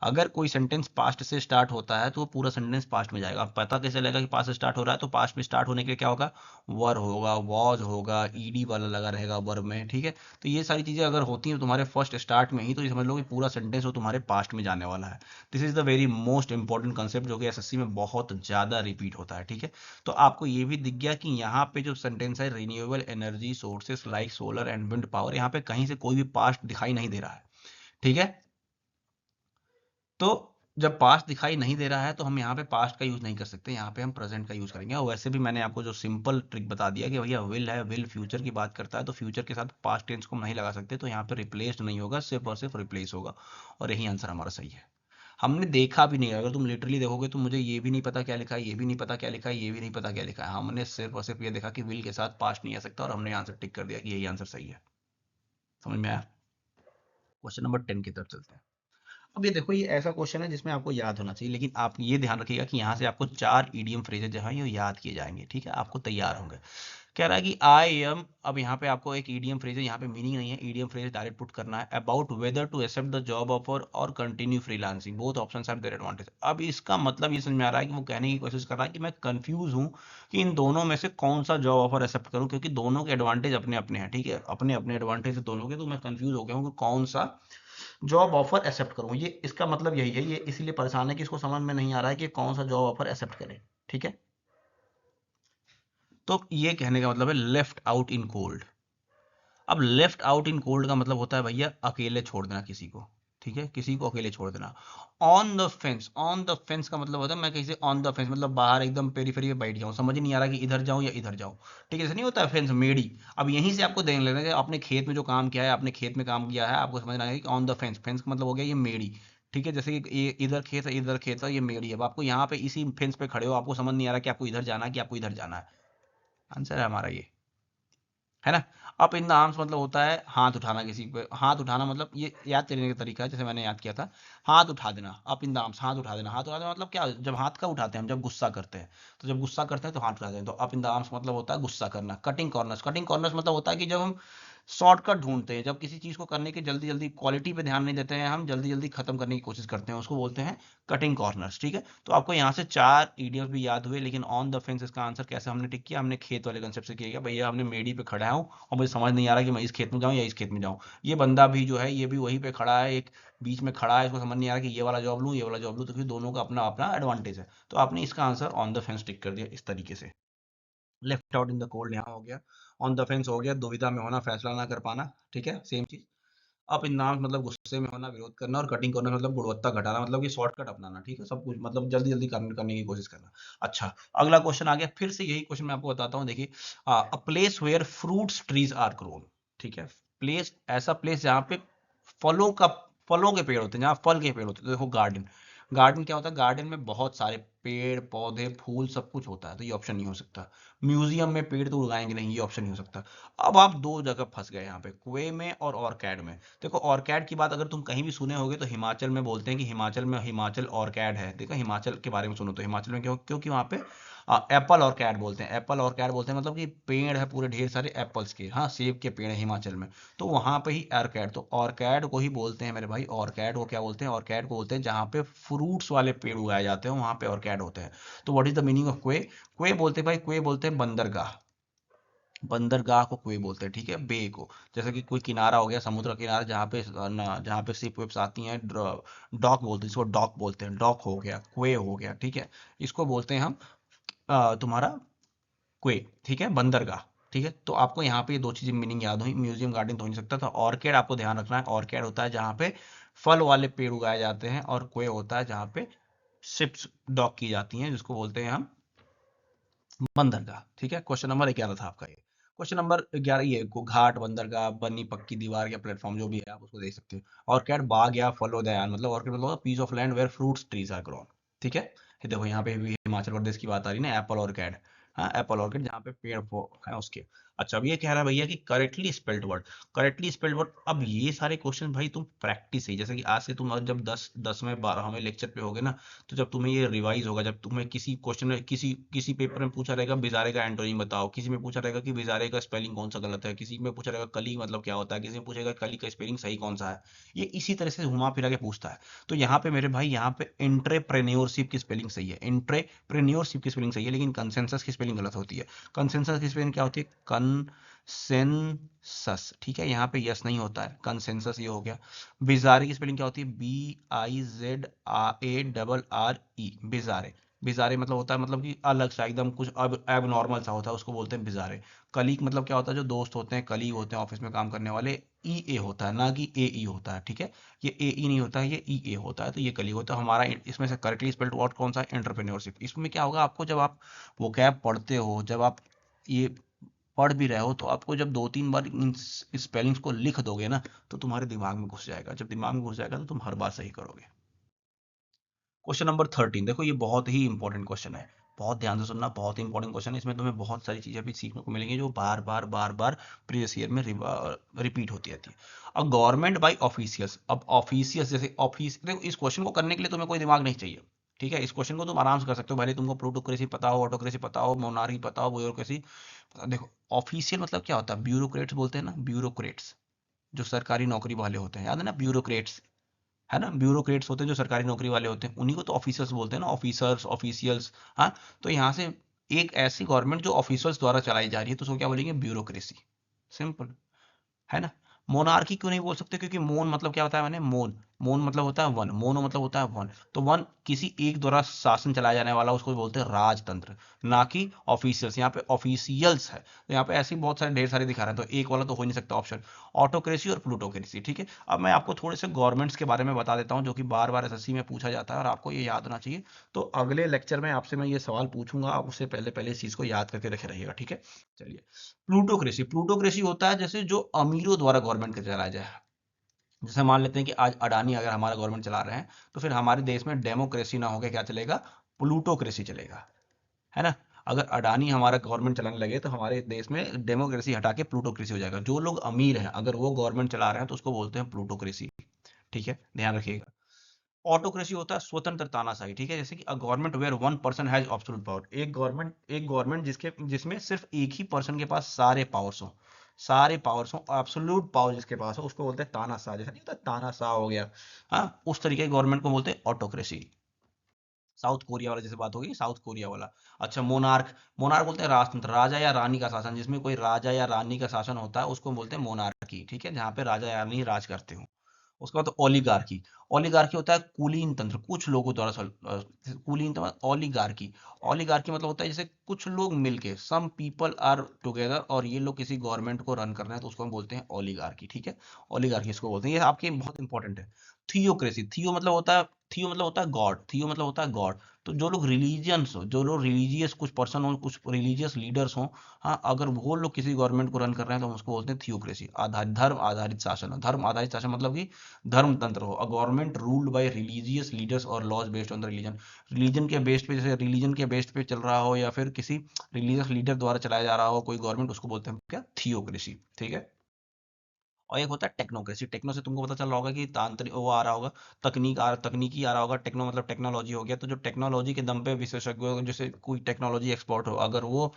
अगर कोई सेंटेंस पास्ट से स्टार्ट होता है तो वो पूरा सेंटेंस पास्ट में जाएगा। अब पता कैसे चलेगा कि पास्ट से स्टार्ट हो रहा है, तो पास्ट में स्टार्ट होने के लिए क्या होगा, वर होगा, वॉज होगा, ईडी वाला लगा रहेगा वर्ब में। ठीक है, तो ये सारी चीजें अगर होती हैं तुम्हारे फर्स्ट स्टार्ट में ही, तो ये समझ लो कि पूरा सेंटेंस वो तुम्हारे पास्ट में जाने वाला है। This is the very most important concept, जो कि एसएससी में बहुत ज्यादा रिपीट होता है। ठीक है, तो आपको ये भी दिख गया कि यहाँ पे जो सेंटेंस है, renewable energy sources like solar and wind power, यहाँ पे कहीं से कोई भी पास्ट दिखाई नहीं दे रहा है। ठीक है, तो जब पास्ट दिखाई नहीं दे रहा है तो हम यहाँ पे पास्ट का यूज नहीं कर सकते, यहाँ पे हम प्रेजेंट का यूज करेंगे। और वैसे भी मैंने आपको जो सिंपल ट्रिक बता दिया कि भैया विल है, विल फ्यूचर की बात करता है, तो फ्यूचर के साथ पास्ट टेंस को हम नहीं लगा सकते, तो यहाँ पे रिप्लेस्ड नहीं होगा, सिर्फ और सिर्फ रिप्लेस होगा। और यही आंसर हमारा सही है। हमने देखा भी नहीं, अगर तुम लिटरली देखोगे तो मुझे ये भी नहीं पता क्या लिखा है, ये भी नहीं पता क्या लिखा है, ये भी नहीं पता क्या लिखा है। हमने सिर्फ और सिर्फ ये देखा कि विल के साथ पास्ट नहीं आ सकता, और हमने आंसर टिक कर दिया कि यही आंसर सही है। समझ में आया। क्वेश्चन नंबर 10 की तरफ चलते हैं। अब ये देखो, ये ऐसा क्वेश्चन है जिसमें आपको याद होना चाहिए, लेकिन आप ये ध्यान रखिएगा कि यहाँ से आपको 4 ईडियम फ्रेजेज जो हैं ये याद किए जाएंगे। ठीक है, आपको तैयार होंगे। कह रहा है कि आई एम, अब यहाँ पे आपको एक ईडियम फ्रेज है, यहाँ पे मीनिंग नहीं है, ईडियम फ्रेज डायरेक्ट पुट करना है। About whether to accept the job offer और continue freelancing, both options have their advantage. अब इसका मतलब ये समझ में आ रहा है कि वो कहने की कोशिश कर रहा है कि मैं कंफ्यूज हूँ कि इन दोनों में से कौन सा जॉब ऑफर एक्सेप्ट करूँ, क्योंकि दोनों के एडवांटेज अपने अपने हैं। ठीक है, अपने अपने एडवांटेज है दोनों के, तो मैं कंफ्यूज हो गया हूँ कि कौन सा जॉब ऑफर एक्सेप्ट करूं। ये इसका मतलब यही है, ये इसीलिए परेशान है कि इसको समझ में नहीं आ रहा है कि कौन सा जॉब ऑफर एक्सेप्ट करें। ठीक है, तो ये कहने का मतलब है लेफ्ट आउट इन कोल्ड। अब लेफ्ट आउट इन कोल्ड का मतलब होता है भैया अकेले छोड़ देना किसी को। ठीक है, किसी को अकेले छोड़ देना। On the fence, on the fence का मतलब होता है मैं किसी ऑन द फेंस मतलब बाहर एकदम पेरीफेरी पे बैठ जाऊं, समझ ही नहीं आ रहा कि इधर जाऊं या इधर जाऊं। ठीक है, ऐसा नहीं होता है फेंस, मेड़ी। अब यहीं से आपको देख लेना कि आपने खेत में जो काम किया है, आपने खेत में काम किया है, आपको समझना है कि ऑन द फेंस, फेंस का मतलब हो गया ये मेड़ी। ठीक है, जैसे कि ये इधर खेत है, इधर खेत है, ये मेड़ी है। अब आपको यहाँ पे इसी फेंस पे खड़े हो, आपको समझ नहीं आ रहा कि आपको इधर जाना है कि आपको इधर जाना है। आंसर है हमारा ये, है ना। अप इन द आर्म्स मतलब होता है हाथ उठाना किसी पे, हाथ उठाना मतलब ये याद करने का तरीका है, जैसे मैंने याद किया था, हाथ उठा देना। अप इन द आर्म्स, हाथ उठा देना। हाथ उठा देना मतलब क्या, जब हाथ का उठाते हैं हम, जब गुस्सा करते हैं, तो जब गुस्सा करते हैं तो हाथ उठाते हैं, तो अप इन द आर्म्स मतलब होता है गुस्सा करना। कटिंग कॉर्नर्स, कटिंग कॉर्नर्स मतलब होता है कि जब हम शॉर्टकट ढूंढते हैं, जब किसी चीज को करने की जल्दी जल्दी, क्वालिटी पे ध्यान नहीं देते हैं हम, जल्दी जल्दी खत्म करने की कोशिश करते हैं, उसको बोलते हैं कटिंग कॉर्नर्स। ठीक है, तो आपको यहाँ से 4 इडियम्स भी याद हुए, लेकिन ऑन द फेंस इसका आंसर कैसे हमने टिक किया, हमने खेत वाले कंसेप्ट से किया। भैया हमने मेडी पे खड़ा हूँ और मुझे समझ नहीं आ रहा कि मैं इस खेत में जाऊँ या इस खेत में जाऊँ। ये बंदा भी जो है ये भी वहीं पे खड़ा है, एक बीच में खड़ा है, इसको समझ नहीं आ रहा कि ये वाला जॉब लूँ ये वाला जॉब लूँ, तो फिर दोनों का अपना अपना एडवांटेज है। तो आपने इसका आंसर ऑन द फेंस टिक कर दिया इस तरीके से। Left out in the cold यहाँ हो गया, ऑन द फेंस हो गया दुविधा में होना, फैसला ना कर पाना। ठीक है, सेम चीज। अप इन नाम मतलब गुस्से में होना, विरोध करना, और कटिंग कॉर्नर मतलब गुणवत्ता घटाना, मतलब कि शॉर्टकट अपनाना। ठीक है, सब कुछ मतलब जल्दी जल्दी करने की कोशिश करना। अच्छा, अगला क्वेश्चन आ गया, फिर से यही क्वेश्चन मैं आपको बताता हूँ। देखिए, a place where fruits trees are grown. ठीक है, प्लेस, ऐसा प्लेस जहाँ पे फलों का फलों के पेड़ होते हैं, जहाँ फल के पेड़ होते हैं। तो देखो गार्डन, गार्डन क्या होता है, गार्डन में बहुत सारे पेड़ पौधे फूल सब कुछ होता है, तो ये ऑप्शन नहीं हो सकता। म्यूजियम में पेड़ तो उगाएंगे नहीं, ये ऑप्शन नहीं हो सकता। अब आप दो जगह फंस गए यहाँ पे, कुए में और ऑर्किड में। देखो ऑर्किड की बात अगर तुम कहीं भी सुने होगे तो हिमाचल में बोलते हैं कि हिमाचल में हिमाचल ऑर्किड है। देखो हिमाचल के बारे में सुनो तो हिमाचल में क्यों, क्योंकि वहाँ पे एप्पल ऑर्किड बोलते हैं, एप्पल ऑर्किड बोलते हैं, मतलब कि पेड़ है पूरे ढेर सारे एप्पल्स के, हाँ सेब के पेड़ है हिमाचल में। तो वहां पे ही ऑर्किड, तो ऑर्किड को ही बोलते हैं मेरे भाई, ऑर्किड को क्या बोलते हैं, ऑर्किड को बोलते हैं जहाँ पे फ्रूट्स वाले पेड़ उगाए जाते हैं वहां पे ऑर्किड होते हैं। तो what is the meaning of क्वे? क्वे बोलते हैं भाई, क्वे बोलते हैं बंदरगाह, बंदरगाह को कुएं बोलते हैं। ठीक है, बे को, जैसे कि कोई किनारा हो गया, समुद्र का किनारा, जहाँ पे शिप वेप्स आती हैं, डॉक बोलते हैं इसको, डॉक बोलते हैं, डॉक हो गया, कुए हो गया। ठीक है, इसको बोलते हैं हम तुम्हारा कुए। ठीक है, बंदरगाह। ठीक है, तो आपको यहाँ पे ये दो चीजें मीनिंग याद हुई, म्यूजियम गार्डन तो हो नहीं सकता था। ऑर्किड आपको ध्यान रखना है, ऑर्किड होता है जहाँ पे फल वाले पेड़ उगाए जाते हैं, और कुए होता है जहाँ पे शिप्स डॉक की जाती हैं, जिसको बोलते हैं हम बंदरगाह। ठीक है, क्वेश्चन नंबर 11 था आपका ये। क्वेश्चन नंबर 11 ये को घाट, बंदरगाह, बनी पक्की दीवार या प्लेटफॉर्म जो भी है आप उसको देख सकते हो। और क्या बाग या फलोद्यान, मतलब और क्या मतलब piece of land where fruits trees are grown. ठीक है, ये देखो यहाँ पे भी हिमाचल प्रदेश की बात आ रही है ना, एप्पल ऑर्किड। हाँ, एप्पल ऑर्किड जहाँ पे पेड़ है उसके। अच्छा, अब ये कह रहा है भैया कि correctly spelled word, correctly spelled word. अब ये सारे क्वेश्चन भाई तुम प्रैक्टिस है, जैसे कि आज से तुम जब 10वें 12वें लेक्चर पे होगे ना, तो जब तुम्हें ये रिवाइज होगा, जब तुम्हें किसी क्वेश्चन में किसी किसी पेपर में पूछा रहेगा बिजारे का एंटोनिम बताओ, किसी में पूछा रहेगा कि बिजारे का स्पेलिंग कौन सा गलत है, किसी में पूछा रहेगा कली मतलब क्या होता है, किसी में पूछेगा कली का स्पेलिंग सही कौन सा है, ये इसी तरह से घुमा फिरा के पूछता है। तो यहाँ पे मेरे भाई, यहाँ पे एंट्रेप्रेन्योरशिप की स्पेलिंग सही है, एंट्रेप्रेन्योरशिप की स्पेलिंग सही है, लेकिन कंसेंसस की स्पेलिंग गलत होती है। कंसेंसस की स्पेलिंग क्या होती है, कंसेंसस। ठीक है, यहाँ पे यस नहीं होता है, कंसेंसस ये हो गया। बिजारे की स्पेलिंग क्या होती है, BIZARE, बिजारे। बिजारे मतलब होता है, मतलब कि अलग सा एकदम कुछ अब एब नॉर्मल सा होता है, उसको बोलते हैं बिजारे। कलीग मतलब क्या होता है, जो दोस्त होते हैं, कलीग होते हैं ऑफिस में काम करने वाले। EA होता है, ना कि AE होता है। ठीक है, ये AE नहीं होता है, ये EA होता है, तो ये कलीग होता है हमारा। इसमें से करेक्टली स्पेल्ड वर्ड कौन सा है, एंटरप्रेन्योरशिप। इसमें क्या होगा, आपको जब आप वो कैब पढ़ते हो, जब आप ये पढ़ भी रहे हो, तो आपको जब 2-3 बार इन स्पेलिंग्स को लिख दोगे ना, तो तुम्हारे दिमाग में घुस जाएगा। जब दिमाग में घुस जाएगा तो तुम हर बार सही करोगे। क्वेश्चन नंबर 13, देखो ये बहुत ही इंपॉर्टेंट क्वेश्चन है, बहुत ध्यान से सुनना, बहुत ही इंपॉर्टेंट क्वेश्चन है। इसमें तुम्हें बहुत सारी चीजें भी सीखने को मिलेंगी जो बार बार प्रीवियस ईयर में रिपीट होती रहती है। अब गवर्नमेंट बाय ऑफिशियल्स, अब ऑफिशियल्स जैसे ऑफिस, देखो इस क्वेश्चन को करने के लिए तुम्हें कोई दिमाग नहीं चाहिए। ठीक है, इस क्वेश्चन को तुम आराम से कर सकते हो, भले तुमको प्लूटोक्रेसी पता हो, ऑटोक्रेसी पता हो, मोनार्की पता हो, ब्यूरोक्रेसी। देखो ऑफिशियल मतलब क्या होता है, ब्यूरोक्रेट्स बोलते हैं ना, ब्यूरोक्रेट्स, जो सरकारी नौकरी वाले होते हैं, याद है ना, ब्यूरोक्रेट्स है ना, ब्यूरोक्रेट्स होते हैं जो सरकारी नौकरी वाले होते हैं, उन्हीं को तो ऑफिसर्स बोलते हैं ना, ऑफिसर्स, ऑफिशियल्स। हाँ, तो यहाँ से एक ऐसी गवर्नमेंट जो ऑफिसर्स द्वारा चलाई जा रही है, तो उसको क्या बोलेंगे, ब्यूरोक्रेसी। सिंपल है ना। मोनार्की क्यों नहीं बोल सकते, क्योंकि मोन मतलब क्या होता है, मैंने मोन, मोन मतलब होता है वन, मोनो मतलब होता है वन। तो वन किसी एक द्वारा शासन चलाया जाने वाला, उसको बोलते हैं राजतंत्र, ना कि ऑफिशियल्स। यहाँ पे ऑफिशियल्स है, तो यहाँ पे ऐसे ही बहुत सारे ढेर सारे दिखा रहे हैं, तो एक वाला तो हो ही नहीं सकता ऑप्शन, ऑटोक्रेसी और प्लूटोक्रेसी। ठीक है, अब मैं आपको थोड़े से गवर्नमेंट्स के बारे में बता देता हूँ, जो कि बार बार एसएससी में पूछा जाता है और आपको ये याद होना चाहिए। तो अगले लेक्चर में आपसे मैं ये सवाल पूछूंगा, आप उससे पहले पहले इस चीज को याद करके रखे रहिएगा। ठीक है, चलिए। प्लूटोक्रेसी, प्लूटोक्रेसी होता है जैसे जो अमीरों द्वारा गवर्नमेंट के चलाया जाए। जैसे मान लेते हैं कि आज अडानी अगर हमारा गवर्नमेंट चला रहे हैं, तो फिर हमारे देश में डेमोक्रेसी ना होकर क्या चलेगा, प्लूटोक्रेसी चलेगा, है ना। अगर अडानी हमारा गवर्नमेंट चलाने लगे तो हमारे देश में डेमोक्रेसी हटा के प्लूटोक्रेसी हो जाएगा। जो लोग अमीर हैं अगर वो गवर्नमेंट चला रहे हैं तो उसको बोलते हैं प्लूटोक्रेसी। ठीक है, ध्यान रखिएगा। ऑटोक्रेसी होता है स्वतंत्र तानाशाही। ठीक है, जैसे कि a government where one person has absolute power, एक गवर्नमेंट जिसमें सिर्फ एक ही पर्सन के पास सारे पावर्स हो, सारे पावर्स हो, एब्सोल्यूट पावर जिसके पास हो उसको बोलते हैं तानाशाह। जैसा नहीं होता तानाशाह हो गया, हाँ, उस तरीके की गवर्नमेंट को बोलते हैं ऑटोक्रेसी। साउथ कोरिया वाला जैसे बात होगी, साउथ कोरिया वाला। अच्छा, मोनार्क, मोनार्क बोलते हैं राजतंत्र, राजा या रानी का शासन, जिसमें कोई राजा या रानी का शासन होता है उसको बोलते हैं मोनार्की, ठीक है, जहाँ पे राजा या रानी राज करते हो। उसके बाद ओलिगार्की, ओलिगार्की होता है कुलीन तंत्र, कुछ लोगों द्वारा कुलीन तंत्र, ओलिगार्की, ओलिगार्की मतलब होता है जैसे कुछ लोग मिलके, सम पीपल आर टुगेदर, और ये लोग किसी गवर्नमेंट को रन कर रहे हैं तो उसको हम बोलते हैं ओलिगार्की, ठीक है, ओलिगार्की इसको बोलते हैं। ये आपके बहुत इंपॉर्टेंट है। थियोक्रेसी, थियो मतलब होता है, थियो मतलब होता है गॉड, थियो मतलब होता है गॉड। तो जो लोग रिलीजियंस हो, जो लोग रिलीजियस कुछ पर्सन हो, कुछ रिलीजियस लीडर्स हो, हाँ, अगर वो लोग किसी गवर्नमेंट को रन कर रहे हैं तो हम उसको बोलते हैं थियोक्रेसी। आधारित, धर्म आधारित शासन, धर्म आधारित शासन मतलब कि धर्म तंत्र हो, a government ruled by religious leaders और laws based on the religion. Religion के बेस्ड पे, जैसे रिलीजन के बेस्ड पे चल रहा हो या फिर किसी रिलीजियस लीडर द्वारा चलाया जा रहा हो कोई गवर्नमेंट, उसको बोलते हैं क्या, थियोक्रेसी, ठीक है। और एक होता है टेक्नोक्रेसी। टेक्नो से तुमको पता चल रहा होगा कि तांत्रिक वो आ रहा होगा, तकनीकी आ रहा होगा, टेक्नो मतलब टेक्नोलॉजी हो गया। तो जो टेक्नोलॉजी के दम पे विशेषज्ञ, जैसे कोई टेक्नोलॉजी एक्सपर्ट हो, अगर वो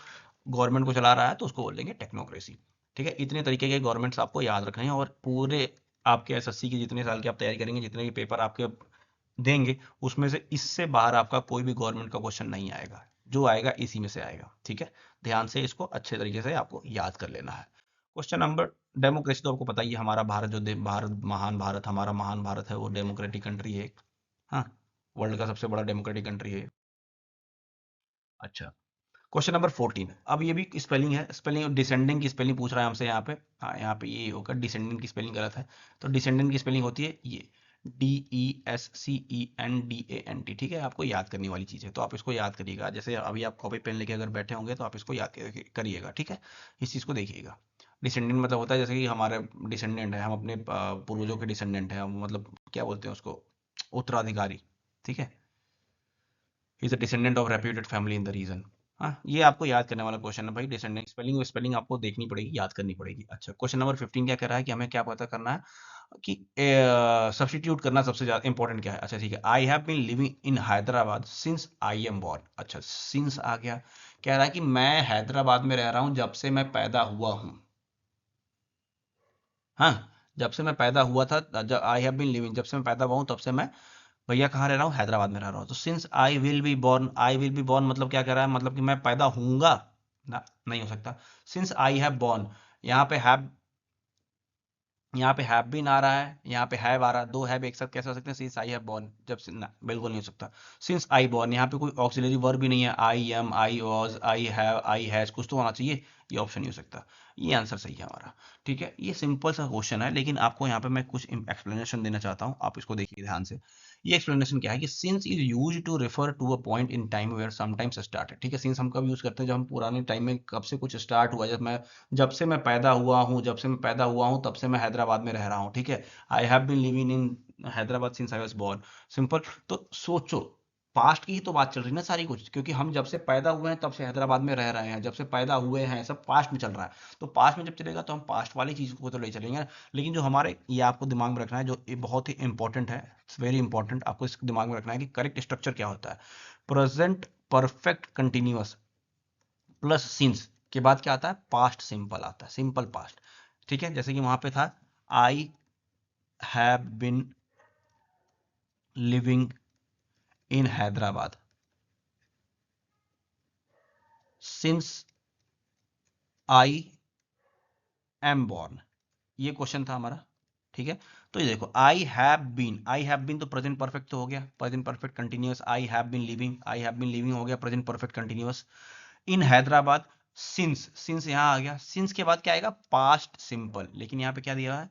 गवर्नमेंट को चला रहा है तो उसको बोलेंगे टेक्नोक्रेसी, ठीक है। इतने तरीके के गवर्नमेंट्स आपको याद रखने हैं, और पूरे आपके एसएससी की जितने साल की आप तैयारी करेंगे, जितने भी पेपर आपके देंगे, उसमें से इससे बाहर आपका कोई भी गवर्नमेंट का क्वेश्चन नहीं आएगा, जो आएगा इसी में से आएगा, ठीक है। ध्यान से इसको अच्छे तरीके से आपको याद कर लेना है। क्वेश्चन नंबर, डेमोक्रेसी तो आपको पता ही है, हमारा भारत जो भारत, महान भारत, हमारा महान भारत है, वो डेमोक्रेटिक कंट्री है एक, हाँ, वर्ल्ड का सबसे बड़ा डेमोक्रेटिक कंट्री है। अच्छा, क्वेश्चन नंबर 14, अब ये भी स्पेलिंग है, स्पेलिंग डिसेंडिंग की स्पेलिंग पूछ रहा है हमसे यहाँ पे। हाँ, यहाँ पे ये होगा, डिसेंडिंग की स्पेलिंग गलत है, तो डिसेंडेंट की स्पेलिंग होती है ये, DESCENDANT, ठीक है। आपको याद करने वाली चीज़ है, तो आप इसको याद करिएगा। जैसे अभी आप कॉपी पेन लेके अगर बैठे होंगे तो आप इसको याद करिएगा, ठीक है। इस चीज़ को देखिएगा। डिसेंडेंट मतलब होता है जैसे कि हमारे डिसेंडेंट है, हम अपने पूर्वजों के डिसेंडेंट हैं हम, मतलब क्या बोलते हैं उसको, उत्तराधिकारी, ठीक है। Is a descendant of reputed family in the region. हाँ, ये आपको याद करने वाला क्वेश्चन है भाई, डिसेंडेंट स्पेलिंग, स्पेलिंग आपको देखनी पड़ेगी, याद करनी पड़ेगी। अच्छा, क्वेश्चन नंबर 15 क्या कह रहा है कि हमें क्या पता करना है कि सब्सटीट्यूट करना सबसे ज्यादा इंपॉर्टेंट क्या है। अच्छा ठीक है, I have been living in Hyderabad since I am born. अच्छा, सिंस आ गया, कह रहा है कि मैं हैदराबाद में रह रहा हूं जब से मैं पैदा हुआ हूं। हाँ, जब से मैं पैदा हुआ था, जब आई हैव बीन लिविंग, जब से मैं पैदा हुआ हूं तब से मैं भैया कहाँ रह रहा हूँ, हैदराबाद में रह रहा हूँ। तो since I will be born, I will be born मतलब क्या कह रहा है, मतलब कि मैं पैदा होऊंगा ना, नहीं हो सकता। सिंस आई हैव बॉर्न, यहाँ पे हैव, यहाँ पे हैव बीन आ रहा है, यहाँ पे हैव आ रहा है, दो हैव एक साथ कैसे हो सकते हैं, सिंस आई हैव बॉर्न, जब से ना, बिल्कुल नहीं हो सकता। सिंस आई बॉर्न, यहाँ पे कोई ऑक्सिलरी वर्ब भी नहीं है, I am, I was, I have, I has, कुछ तो होना चाहिए, ये ऑप्शन नहीं हो सकता। ये आंसर सही है हमारा, ठीक है। ये सिंपल सा क्वेश्चन है, लेकिन आपको यहाँ पे मैं कुछ एक्सप्लेनेशन देना चाहता हूँ, आप इसको देखिए ध्यान से। ये एक्सप्लेनेशन क्या है कि since is use to refer to a point in time where sometimes started, ठीक है। सिंस हम कब यूज करते हैं, जब हम पुराने टाइम में कब से कुछ स्टार्ट हुआ, जब से मैं पैदा हुआ हूँ, जब से मैं पैदा हुआ हूँ तब से मैं हैदराबाद में रह रहा हूँ, ठीक है। I have been living in Hyderabad since I was born, simple. तो सोचो, पास्ट की ही तो बात चल रही है ना सारी कुछ, क्योंकि हम जब से पैदा हुए हैं तब से हैदराबाद में रह रहे हैं, जब से पैदा हुए हैं, सब पास्ट में चल रहा है। तो पास्ट में जब चलेगा तो हम पास्ट वाली चीज को तो ले चलेंगे, लेकिन जो हमारे, ये आपको दिमाग में रखना है, जो ये बहुत ही इंपॉर्टेंट है, इट्स वेरी इंपॉर्टेंट, आपको इस दिमाग में रखना है कि करेक्ट स्ट्रक्चर क्या होता है। Present perfect continuous plus since के बाद क्या आता है, पास्ट सिंपल आता है, सिंपल पास्ट, ठीक है। जैसे कि वहां पे था, I have been living in Hyderabad since I am born, ये क्वेश्चन था हमारा, ठीक है। तो ये देखो, आई हैव बीन तो प्रेजेंट परफेक्ट तो हो गया, present perfect continuous, I have been living हो गया present perfect continuous, in Hyderabad, since यहां आ गया, सिंस के बाद क्या आएगा, पास्ट सिंपल, लेकिन यहाँ पे क्या दिया हुआ है,